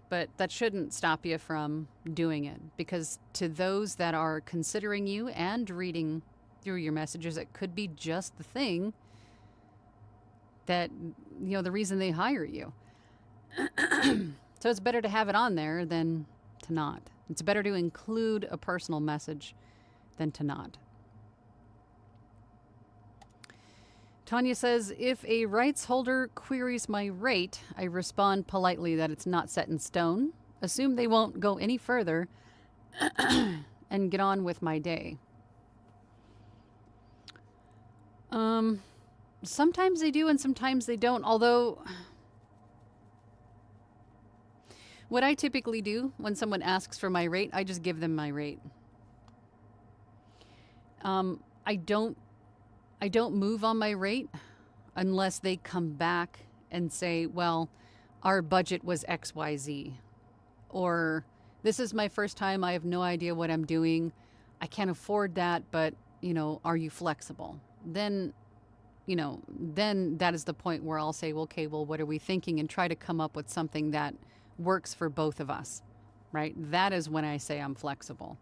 but that shouldn't stop you from doing it, because to those that are considering you and reading through your messages, it could be just the thing that, the reason they hire you. So it's better to have it on there than to not. It's better to include a personal message than to not. Tanya says, if a rights holder queries my rate, I respond politely that it's not set in stone, assume they won't go any further, and get on with my day. Sometimes they do and sometimes they don't, although what I typically do when someone asks for my rate, I just give them my rate. I don't move on my rate unless they come back and say, well, our budget was XYZ, or this is my first time, I have no idea what I'm doing, I can't afford that, but, are you flexible? Then that is the point where I'll say, well, okay, well, what are we thinking? And try to come up with something that works for both of us, right? That is when I say I'm flexible.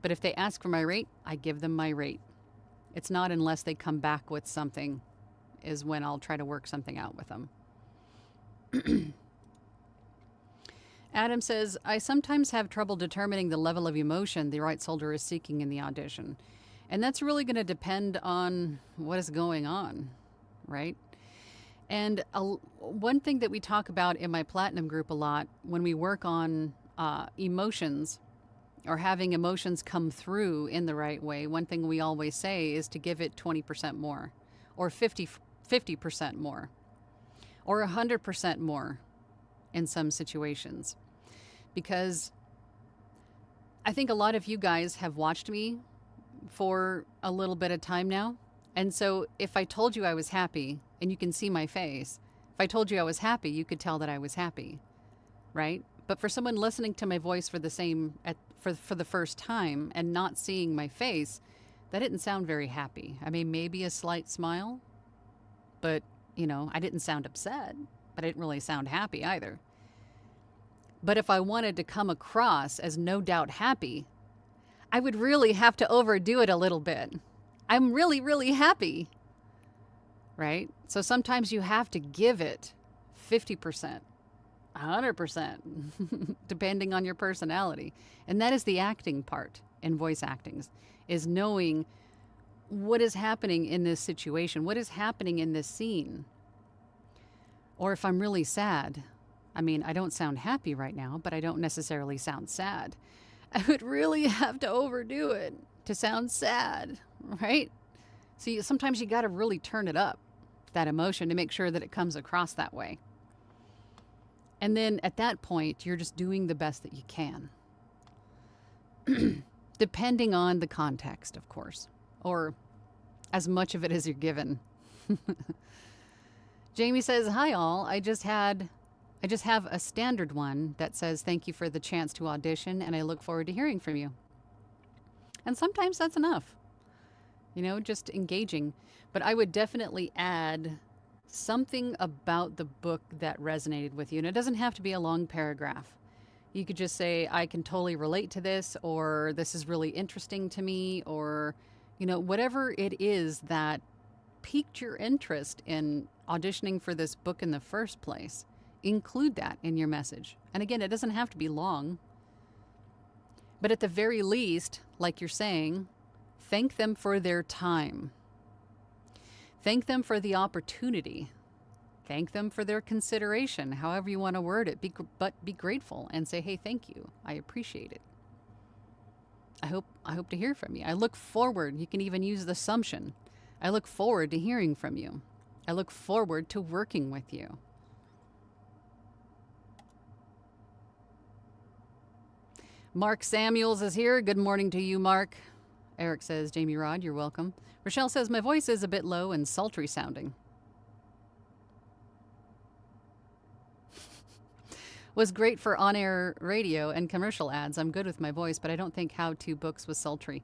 But if they ask for my rate, I give them my rate. It's not unless they come back with something is when I'll try to work something out with them. Adam says, I sometimes have trouble determining the level of emotion the rights holder is seeking in the audition. And that's really going to depend on what is going on, right? And one thing that we talk about in my Platinum group a lot when we work on emotions or having emotions come through in the right way, one thing we always say is to give it 20% more, or 50% more, or 100% more in some situations. Because I think a lot of you guys have watched me for a little bit of time now. And so if I told you I was happy, and you can see my face, if I told you I was happy, you could tell that I was happy, right? But for someone listening to my voice for the first time and not seeing my face, that didn't sound very happy. I mean, maybe a slight smile, but, I didn't sound upset, but I didn't really sound happy either. But if I wanted to come across as no doubt happy, I would really have to overdo it a little bit. I'm really, really happy, right? So sometimes you have to give it 50%, 100%, depending on your personality. And that is the acting part in voice acting, is knowing what is happening in this situation, what is happening in this scene. Or if I'm really sad, I mean, I don't sound happy right now, but I don't necessarily sound sad. I would really have to overdo it to sound sad, right? So sometimes you got to really turn it up, that emotion, to make sure that it comes across that way. And then at that point, you're just doing the best that you can. Depending on the context, of course, or as much of it as you're given. Jamie says, hi all, I just have a standard one that says, thank you for the chance to audition, and I look forward to hearing from you. And sometimes that's enough, just engaging. But I would definitely add something about the book that resonated with you. And it doesn't have to be a long paragraph. You could just say, I can totally relate to this, or this is really interesting to me, or, whatever it is that piqued your interest in auditioning for this book in the first place. Include that in your message. And again, it doesn't have to be long. But at the very least, like you're saying, thank them for their time. Thank them for the opportunity. thank them for their consideration, however you want to word it, but be grateful and say, hey, thank you. I appreciate it. I hope to hear from you. I look forward. You can even use the assumption. I look forward to hearing from you. I look forward to working with you. Mark Samuels is here. Good morning to you, Mark. Eric says, Jamie Rod, you're welcome. Rochelle says, my voice is a bit low and sultry sounding. Was great for on-air radio and commercial ads. I'm good with my voice, but I don't think how-to books was sultry.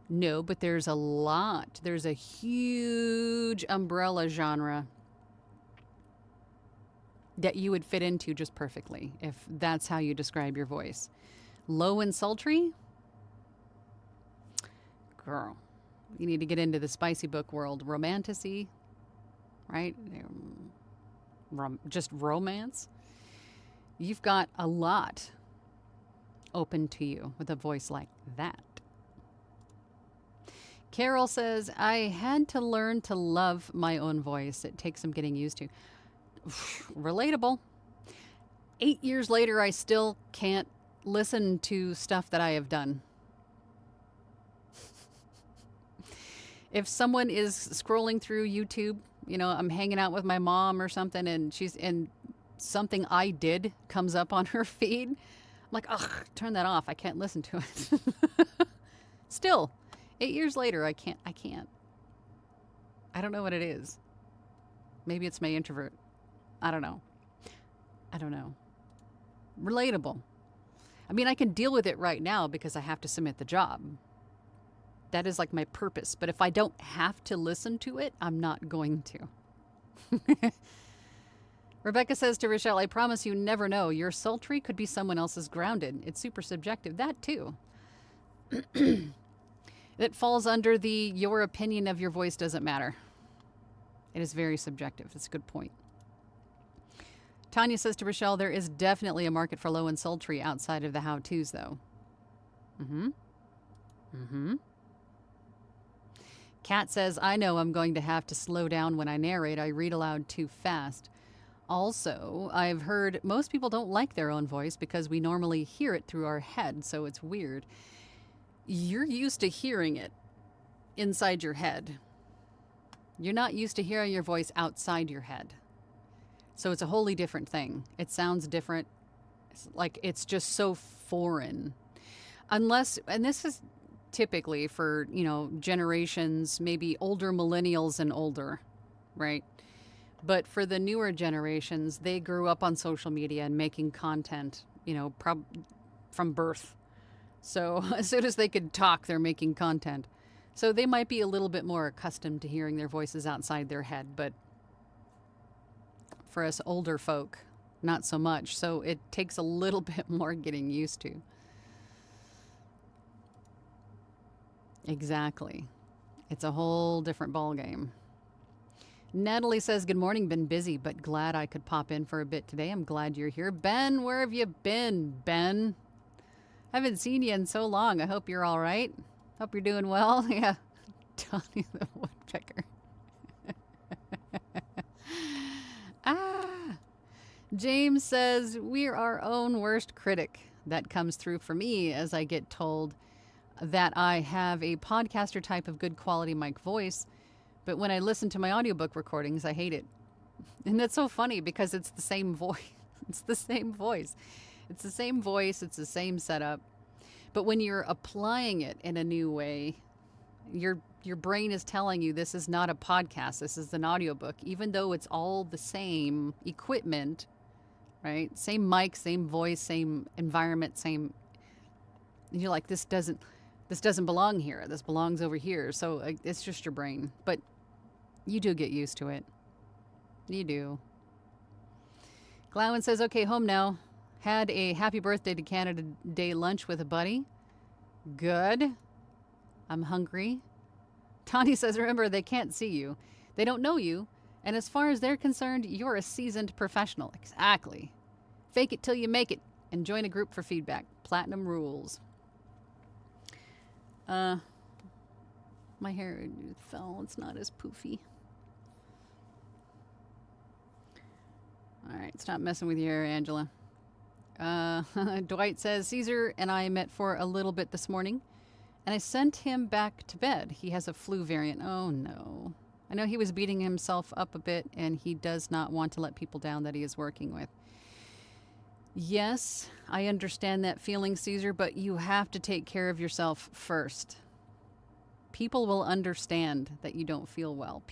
No, but there's a lot. There's a huge umbrella genre that you would fit into just perfectly if that's how you describe your voice. Low and sultry? Girl, you need to get into the spicy book world. Romanticy, right? Just romance. You've got a lot open to you with a voice like that. Carol says, I had to learn to love my own voice. It takes some getting used to. Relatable. 8 years later, I still can't listen to stuff that I have done. If someone is scrolling through YouTube, I'm hanging out with my mom or something, and something I did comes up on her feed, I'm like, ugh, turn that off. I can't listen to it. Still, 8 years later, I can't. I don't know what it is. Maybe it's my introvert. I don't know. Relatable. I mean, I can deal with it right now because I have to submit the job. That is like my purpose. But if I don't have to listen to it, I'm not going to. Rebecca says to Rochelle, I promise you never know. Your sultry could be someone else's grounded. It's super subjective. That too. It falls under your opinion of your voice doesn't matter. It is very subjective. It's a good point. Tanya says to Rochelle, there is definitely a market for low and sultry outside of the how-tos, though. Kat says, I know I'm going to have to slow down when I narrate. I read aloud too fast. Also, I've heard most people don't like their own voice because we normally hear it through our head, so it's weird. You're used to hearing it inside your head. You're not used to hearing your voice outside your head. So it's a wholly different thing. It sounds different. It's just so foreign. Unless, and this is typically for, generations, maybe older millennials and older, right? But for the newer generations, they grew up on social media and making content, from birth. So as soon as they could talk, they're making content. So they might be a little bit more accustomed to hearing their voices outside their head, but for us older folk, not so much. So it takes a little bit more getting used to. Exactly. It's a whole different ballgame. Natalie says, good morning. Been busy, but glad I could pop in for a bit today. I'm glad you're here. Ben, where have you been, Ben? Haven't seen you in so long. I hope you're all right. Hope you're doing well. Yeah. Tony the Woodpecker. James says, we're our own worst critic. That comes through for me as I get told that I have a podcaster type of good quality mic voice, but when I listen to my audiobook recordings, I hate it. And that's so funny because it's the same voice. It's the same voice. It's the same voice. It's the same setup. But when you're applying it in a new way, your brain is telling you this is not a podcast. This is an audiobook, even though it's all the same equipment, right? Same mic, same voice, same environment, same. And you're like, this doesn't belong here. This belongs over here. So it's just your brain. But you do get used to it. You do. Glowin says, okay, home now. Had a happy birthday to Canada Day lunch with a buddy. Good. I'm hungry. Tanya says, remember, they can't see you. They don't know you. And as far as they're concerned, you're a seasoned professional. Exactly. Fake it till you make it. And join a group for feedback. Platinum rules. My hair fell. It's not as poofy. right, stop messing with your hair, Angela. Dwight says, Caesar and I met for a little bit this morning, and I sent him back to bed. He has a flu variant. Oh, no. I know he was beating himself up a bit, and he does not want to let people down that he is working with. Yes, I understand that feeling, Caesar, but you have to take care of yourself first. People will understand that you don't feel well.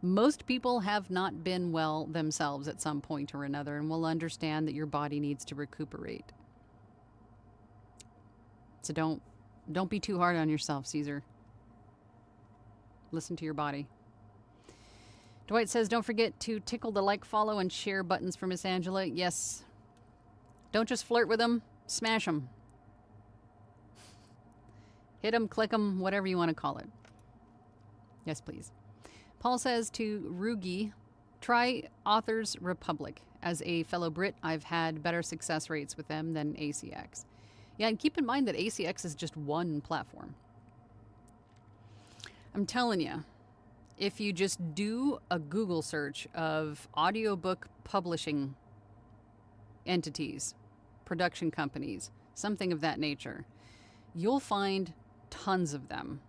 Most people have not been well themselves at some point or another and will understand that your body needs to recuperate. So don't be too hard on yourself, Caesar. Listen to your body. Dwight says, don't forget to tickle the like, follow, and share buttons for Miss Angela. Yes. Don't just flirt with them. Smash them. Hit them, click them, whatever you want to call it. Yes, please. Paul says to Rugi, try Authors Republic. As a fellow Brit, I've had better success rates with them than ACX. Yeah, and keep in mind that ACX is just one platform. I'm telling you, if you just do a Google search of audiobook publishing entities, production companies, something of that nature, you'll find tons of them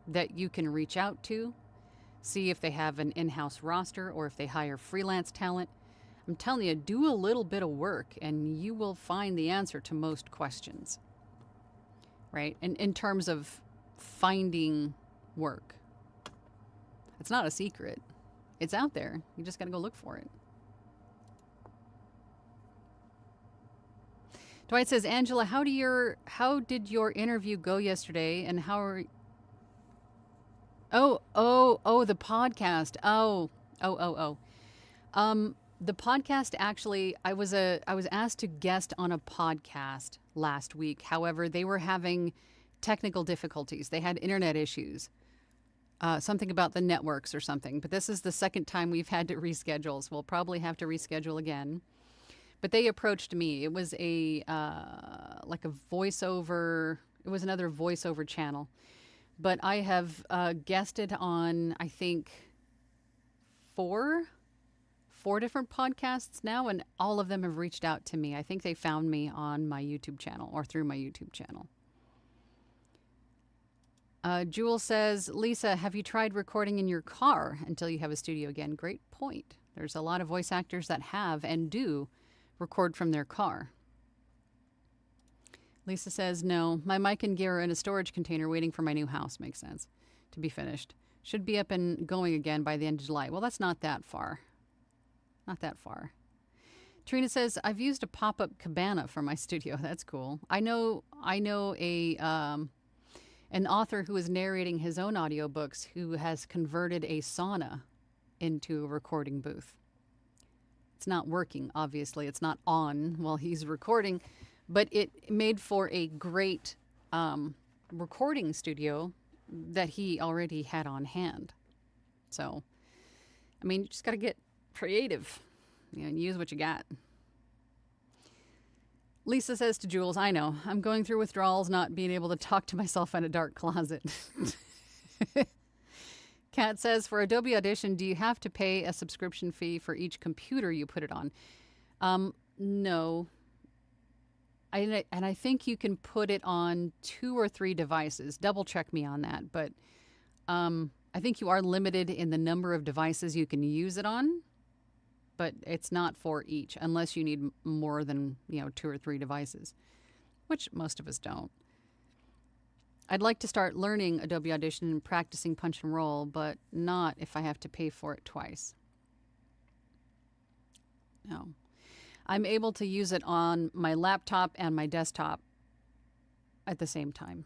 that you can reach out to, see if they have an in-house roster or if they hire freelance talent. I'm telling you, do a little bit of work and you will find the answer to most questions, right? And in terms of finding work, it's not a secret. It's out there. You just got to go look for it. Dwight says, Angela, how did your interview go yesterday, and how are? Oh, the podcast. The podcast, actually, I was asked to guest on a podcast last week. However, they were having technical difficulties. They had internet issues. Something about the networks or something. But this is the second time we've had to reschedule, so we'll probably have to reschedule again. But they approached me. It was like a voiceover. It was another voiceover channel. But I have guested on, I think, four different podcasts now, and all of them have reached out to me. I think they found me on my YouTube channel or through my YouTube channel. Jewel says, Lisa, have you tried recording in your car until you have a studio again? Great point. There's a lot of voice actors that have and do record from their car. Lisa says, no, my mic and gear are in a storage container waiting for my new house. Makes sense. To be finished. Should be up and going again by the end of July. Well, that's not that far. Not that far. Trina says, I've used a pop-up cabana for my studio. That's cool. I know an author who is narrating his own audiobooks who has converted a sauna into a recording booth. It's not working, obviously. It's not on while he's recording, but it made for a great recording studio that he already had on hand. So, I mean, you just got to get creative, and use what you got. Lisa says to Jules, I know, I'm going through withdrawals, not being able to talk to myself in a dark closet. Kat says, for Adobe Audition, do you have to pay a subscription fee for each computer you put it on? No. And I think you can put it on 2 or 3 devices. Double check me on that. But I think you are limited in the number of devices you can use it on. But it's not for each, unless you need more than 2 or 3 devices, which most of us don't. I'd like to start learning Adobe Audition and practicing punch and roll, but not if I have to pay for it twice. No. I'm able to use it on my laptop and my desktop at the same time.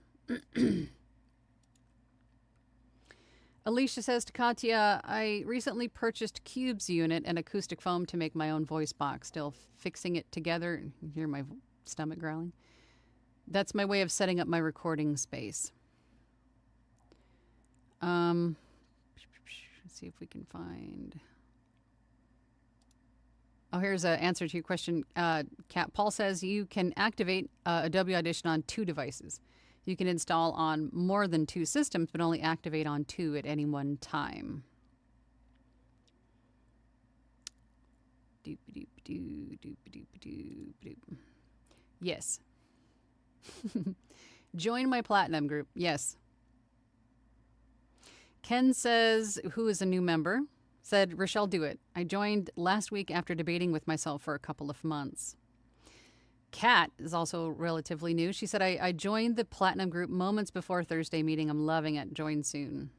Alicia says to Katya, I recently purchased Cube's unit and acoustic foam to make my own voice box. Still fixing it together. You hear my stomach growling. That's my way of setting up my recording space. Let's see if we can find... Oh, here's an answer to your question, Kat. Paul says you can activate Adobe Audition on 2 devices. You can install on more than 2 systems, but only activate on 2 at any one time. Doop-a-doop. Yes. Join my platinum group. Yes. Ken says, who is a new member, said, Rochelle, do it. I joined last week after debating with myself for a couple of months. Kat is also relatively new. She said, I joined the platinum group moments before Thursday meeting. I'm loving it. Join soon.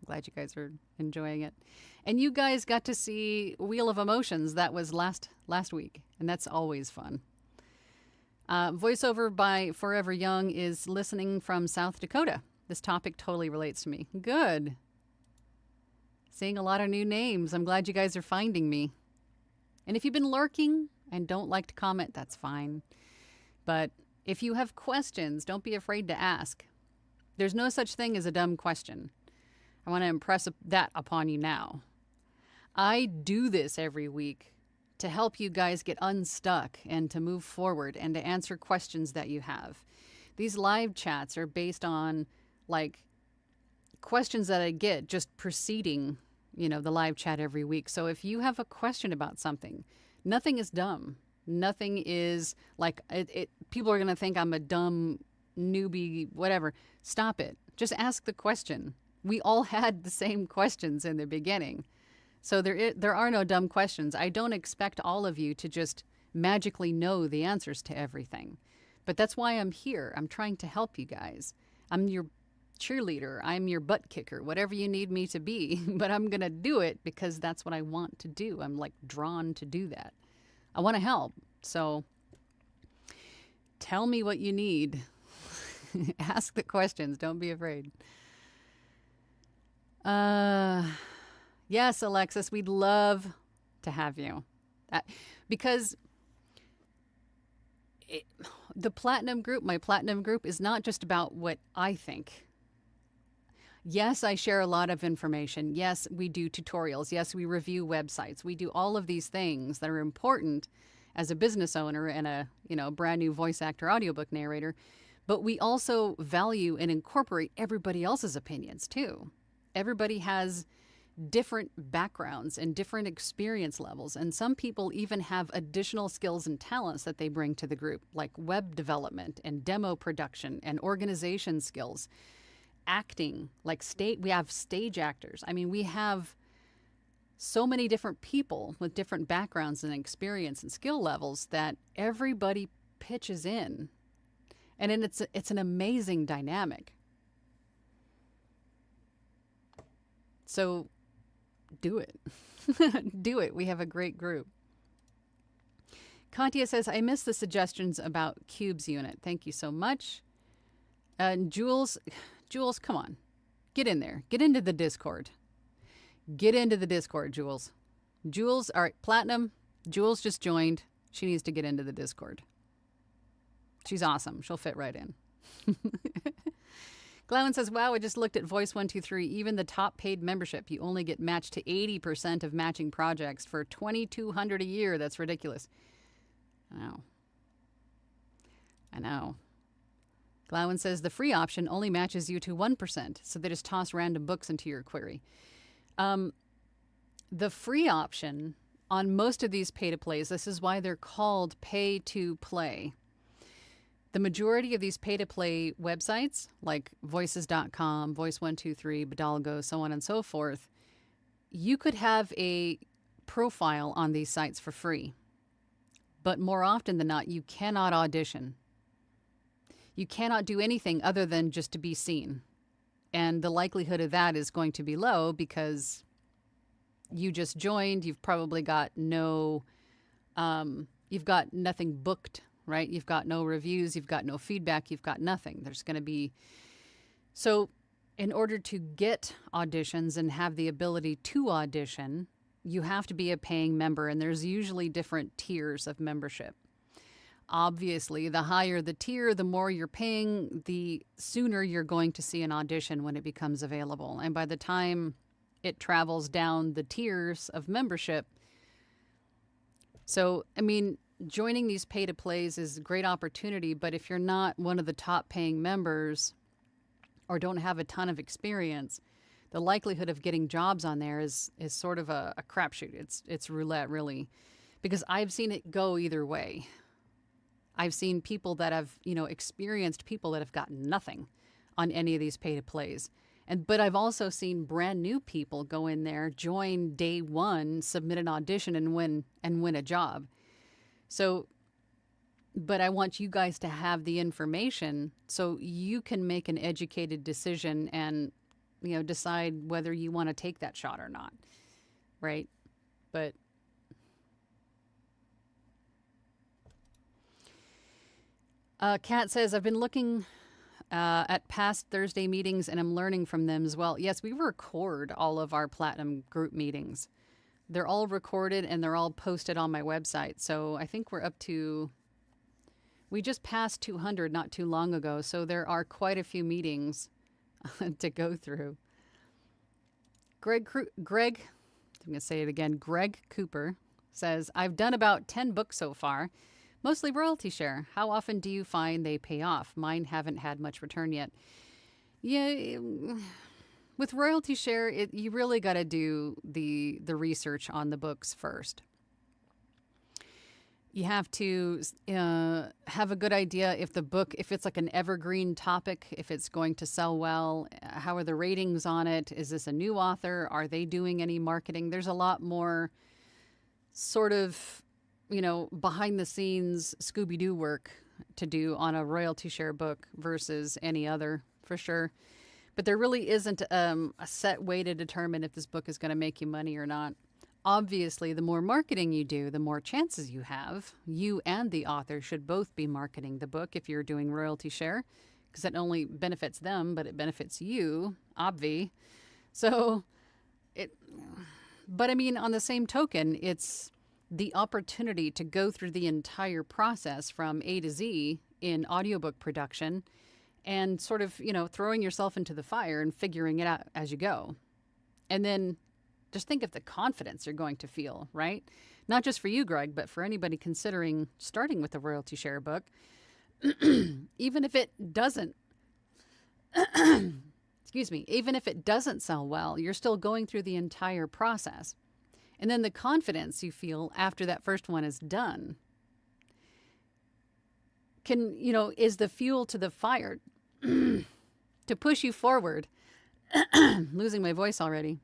Glad you guys are enjoying it. And you guys got to see Wheel of Emotions. That was last week, and that's always fun. Voiceover by Forever Young is listening from South Dakota. This topic totally relates to me. Good. Seeing a lot of new names. I'm glad you guys are finding me. And if you've been lurking and don't like to comment, that's fine. But if you have questions, don't be afraid to ask. There's no such thing as a dumb question. I want to impress that upon you now. I do this every week to help you guys get unstuck and to move forward and to answer questions that you have. These live chats are based on like questions that I get just preceding, the live chat every week. So if you have a question about something, nothing is dumb. Nothing is like people are going to think I'm a dumb newbie, whatever. Stop it. Just ask the question. We all had the same questions in the beginning. So there are no dumb questions. I don't expect all of you to just magically know the answers to everything. But that's why I'm here. I'm trying to help you guys. I'm your cheerleader. I'm your butt kicker, whatever you need me to be. But I'm going to do it because that's what I want to do. I'm like drawn to do that. I want to help. So tell me what you need. Ask the questions. Don't be afraid. Yes, Alexis, we'd love to have you. Because the platinum group, my platinum group, is not just about what I think. Yes, I share a lot of information. Yes, we do tutorials. Yes, we review websites. We do all of these things that are important as a business owner and a brand new voice actor audiobook narrator. But we also value and incorporate everybody else's opinions too. Everybody has different backgrounds and different experience levels. And some people even have additional skills and talents that they bring to the group, like web development and demo production and organization skills, acting, like we have stage actors. I mean, we have so many different people with different backgrounds and experience and skill levels that everybody pitches in. And then it's an amazing dynamic. So do it. Do it. We have a great group. Katya says, I missed the suggestions about Cube's unit. Thank you so much. And Jules, come on. Get in there. Get into the Discord. Get into the Discord, Jules. Jules, all right, Platinum. Jules just joined. She needs to get into the Discord. She's awesome. She'll fit right in. Glenn says, wow, I just looked at Voice 123. Even the top paid membership, you only get matched to 80% of matching projects for $2,200 a year. That's ridiculous. I know. Glenn says, the free option only matches you to 1%, so they just toss random books into your query. The free option on most of these pay-to-plays, this is why they're called pay-to-play. The majority of these pay-to-play websites, like voices.com, Voice123, Bidalgo, so on and so forth, you could have a profile on these sites for free. But more often than not, you cannot audition. You cannot do anything other than just to be seen. And the likelihood of that is going to be low because you just joined, you've probably got you've got nothing booked. Right? You've got no reviews, you've got no feedback, you've got nothing. There's going to be... So in order to get auditions and have the ability to audition, you have to be a paying member, and there's usually different tiers of membership. Obviously, the higher the tier, the more you're paying, the sooner you're going to see an audition when it becomes available. And by the time it travels down the tiers of membership... So, I mean... Joining these pay-to-plays is a great opportunity, but if you're not one of the top paying members or don't have a ton of experience, the likelihood of getting jobs on there is sort of a crapshoot. It's roulette, really, because I've seen it go either way. I've seen people that have, experienced people that have gotten nothing on any of these pay-to-plays. But I've also seen brand new people go in there, join day one, submit an audition, and win a job. So, but I want you guys to have the information so you can make an educated decision and, decide whether you want to take that shot or not, right? But Kat says, I've been looking at past Thursday meetings and I'm learning from them as well. Yes, we record all of our Platinum group meetings. They're all recorded and they're all posted on my website. So I think we're up to, we just passed 200 not too long ago. So there are quite a few meetings to go through. Greg, I'm going to say it again. Greg Cooper says, I've done about 10 books so far. Mostly royalty share. How often do you find they pay off? Mine haven't had much return yet. Yeah, with royalty share, you really got to do the research on the books first. You have to have a good idea if the book, if it's like an evergreen topic, if it's going to sell well, how are the ratings on it? Is this a new author? Are they doing any marketing? There's a lot more sort of, behind the scenes Scooby-Doo work to do on a royalty share book versus any other, for sure. But there really isn't a set way to determine if this book is going to make you money or not. Obviously, the more marketing you do, the more chances you have. You and the author should both be marketing the book if you're doing royalty share, because that only benefits them, but it benefits you, obvi. So, but I mean, on the same token, it's the opportunity to go through the entire process from A to Z in audiobook production and sort of, throwing yourself into the fire and figuring it out as you go. And then just think of the confidence you're going to feel, right? Not just for you, Greg, but for anybody considering starting with a royalty share book. Even if it doesn't, even if it doesn't sell well, you're still going through the entire process. And then the confidence you feel after that first one is done is the fuel to the fire to push you forward. Losing my voice already.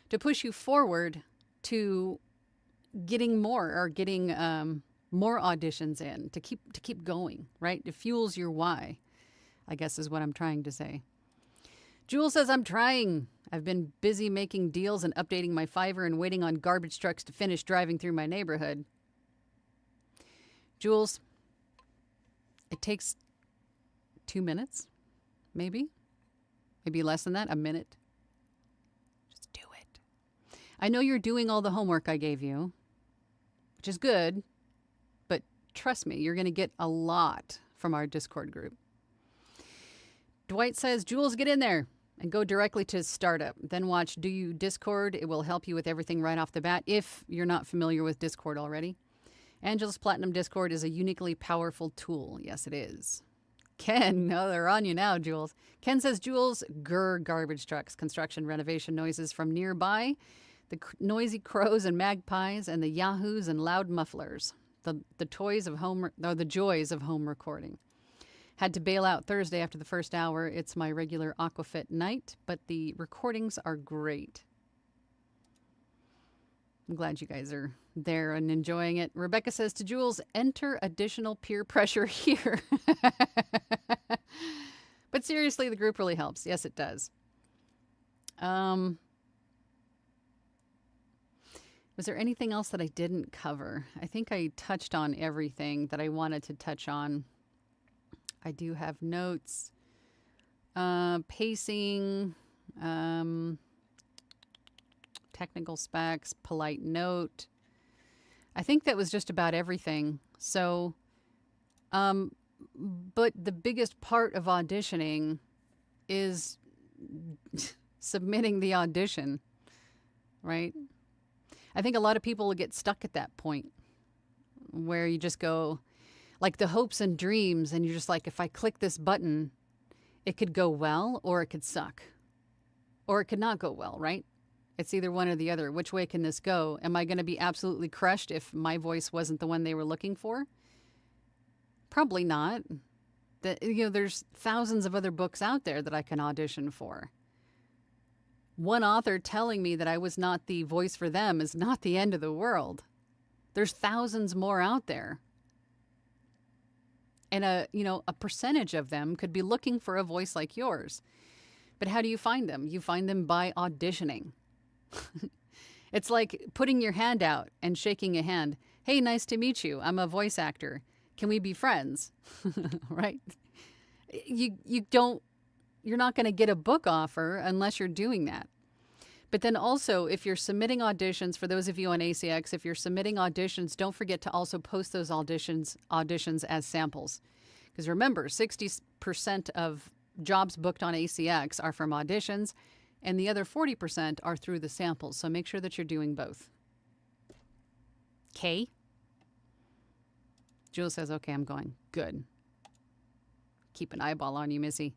To push you forward to getting more auditions in, to keep going, right? It fuels your why, I guess is what I'm trying to say. Jules says, I'm trying. I've been busy making deals and updating my Fiverr and waiting on garbage trucks to finish driving through my neighborhood. Jules, it takes 2 minutes, maybe less than that, a minute. Just do it. I know you're doing all the homework I gave you, which is good, but trust me, you're going to get a lot from our Discord group. Dwight says, Jules, get in there and go directly to startup. Then watch Do You Discord. It will help you with everything right off the bat if you're not familiar with Discord already. Angela's Platinum Discord is a uniquely powerful tool. Yes, it is. Ken, no, they're on you now, Jules. Ken says, Jules, garbage trucks, construction renovation noises from nearby, the noisy crows and magpies, and the yahoos and loud mufflers. The joys of home recording. Had to bail out Thursday after the first hour. It's my regular Aquafit night, but the recordings are great. I'm glad you guys are there and enjoying it. Rebecca says to Jules, enter additional peer pressure here. But seriously, the group really helps. Yes, it does. Was there anything else that I didn't cover? I think I touched on everything that I wanted to touch on. I do have notes. Pacing, technical specs, polite note. I think that was just about everything. So, but the biggest part of auditioning is submitting the audition, right? I think a lot of people will get stuck at that point where you just go, like the hopes and dreams, and you're just like, if I click this button, it could go well or it could suck. or it could not go well, right? It's either one or the other. Which way can this go? Am I going to be absolutely crushed if my voice wasn't the one they were looking for? Probably not. There's thousands of other books out there that I can audition for. One author telling me that I was not the voice for them is not the end of the world. There's thousands more out there. And a percentage of them could be looking for a voice like yours. But how do you find them? You find them by auditioning. It's like putting your hand out and shaking a hand. Hey, nice to meet you. I'm a voice actor. Can we be friends? Right? You're not going to get a book offer unless you're doing that. But then also, if you're submitting auditions, for those of you on ACX, if you're submitting auditions, don't forget to also post those auditions as samples. Because remember, 60% of jobs booked on ACX are from auditions, and the other 40% are through the samples. So make sure that you're doing both. Okay? Jules says, okay, I'm going. Good. Keep an eyeball on you, Missy.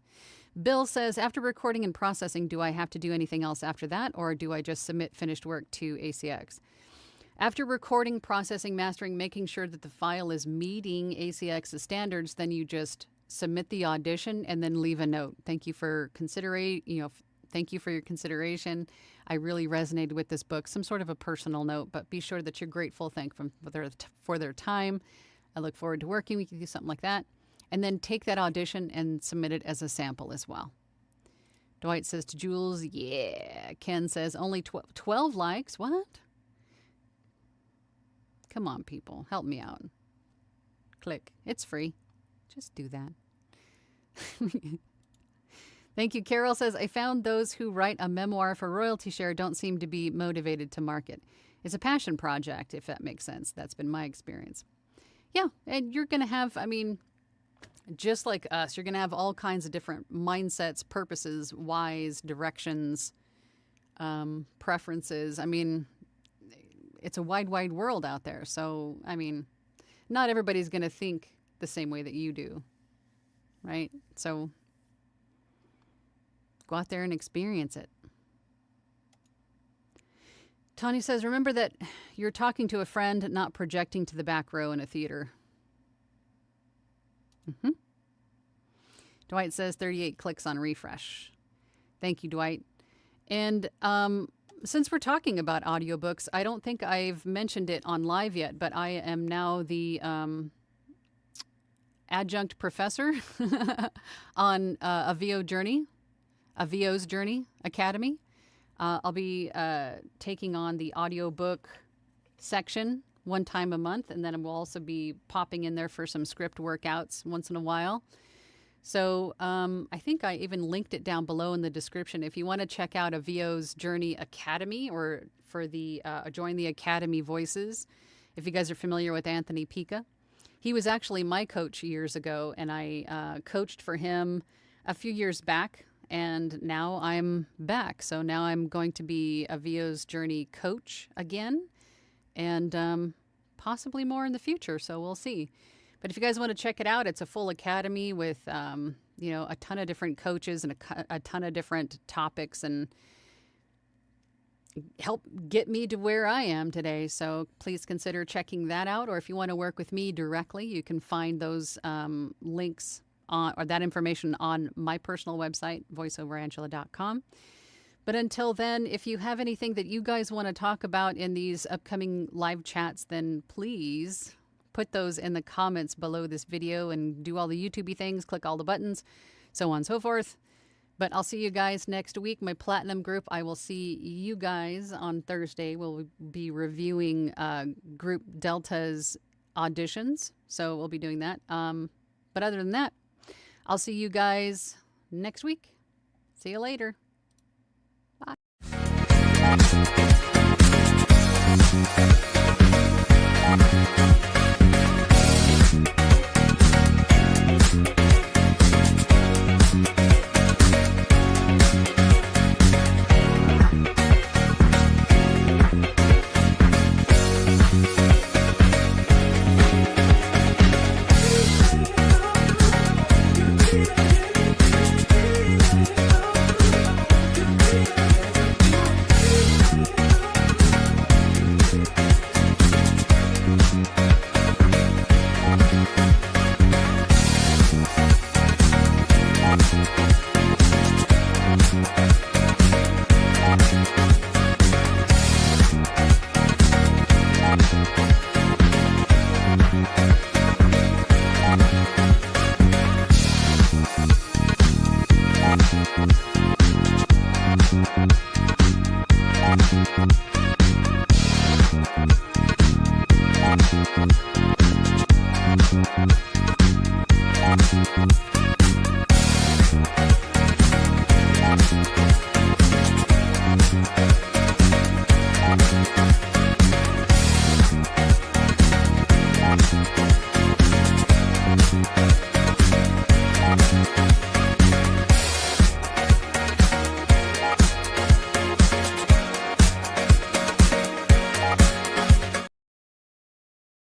Bill says, after recording and processing, do I have to do anything else after that, or do I just submit finished work to ACX? After recording, processing, mastering, making sure that the file is meeting ACX's standards, then you just submit the audition and then leave a note. Thank you for thank you for your consideration. I really resonated with this book. Some sort of a personal note, but be sure that you're grateful, thank them for their time. I look forward to working with you, something like that. And then take that audition and submit it as a sample as well. Dwight says to Jules, yeah. Ken says, only 12 likes. What? Come on, people. Help me out. Click. It's free. Just do that. Thank you. Carol says, I found those who write a memoir for royalty share don't seem to be motivated to market. It's a passion project, if that makes sense. That's been my experience. Yeah, and you're going to have, just like us, you're going to have all kinds of different mindsets, purposes, whys, directions, preferences. It's a wide, wide world out there. So, not everybody's going to think the same way that you do, right? So go out there and experience it. Tanya says, remember that you're talking to a friend, not projecting to the back row in a theater. Dwight says 38 clicks on refresh. Thank you, Dwight. And since we're talking about audiobooks, I don't think I've mentioned it on live yet, but I am now the adjunct professor on a VO's Journey Academy. I'll be taking on the Audiobook Section one time a month, and then we'll also be popping in there for some script workouts once in a while. So I think I even linked it down below in the description. If you want to check out a VO's Journey Academy, or for the join the Academy Voices, if you guys are familiar with Anthony Pica. He was actually my coach years ago, and I coached for him a few years back. And now I'm back. So now I'm going to be a VO's Journey coach again, and possibly more in the future. So we'll see. But if you guys want to check it out, it's a full academy with, a ton of different coaches and a ton of different topics, and help get me to where I am today. So please consider checking that out. Or if you want to work with me directly, you can find those links or that information on my personal website, voiceoverangela.com. But until then, if you have anything that you guys want to talk about in these upcoming live chats, then please put those in the comments below this video and do all the YouTube-y things, click all the buttons, so on and so forth. But I'll see you guys next week. My Platinum group, I will see you guys on Thursday. We'll be reviewing Group Delta's auditions, so we'll be doing that. But other than that, I'll see you guys next week. See you later. Bye.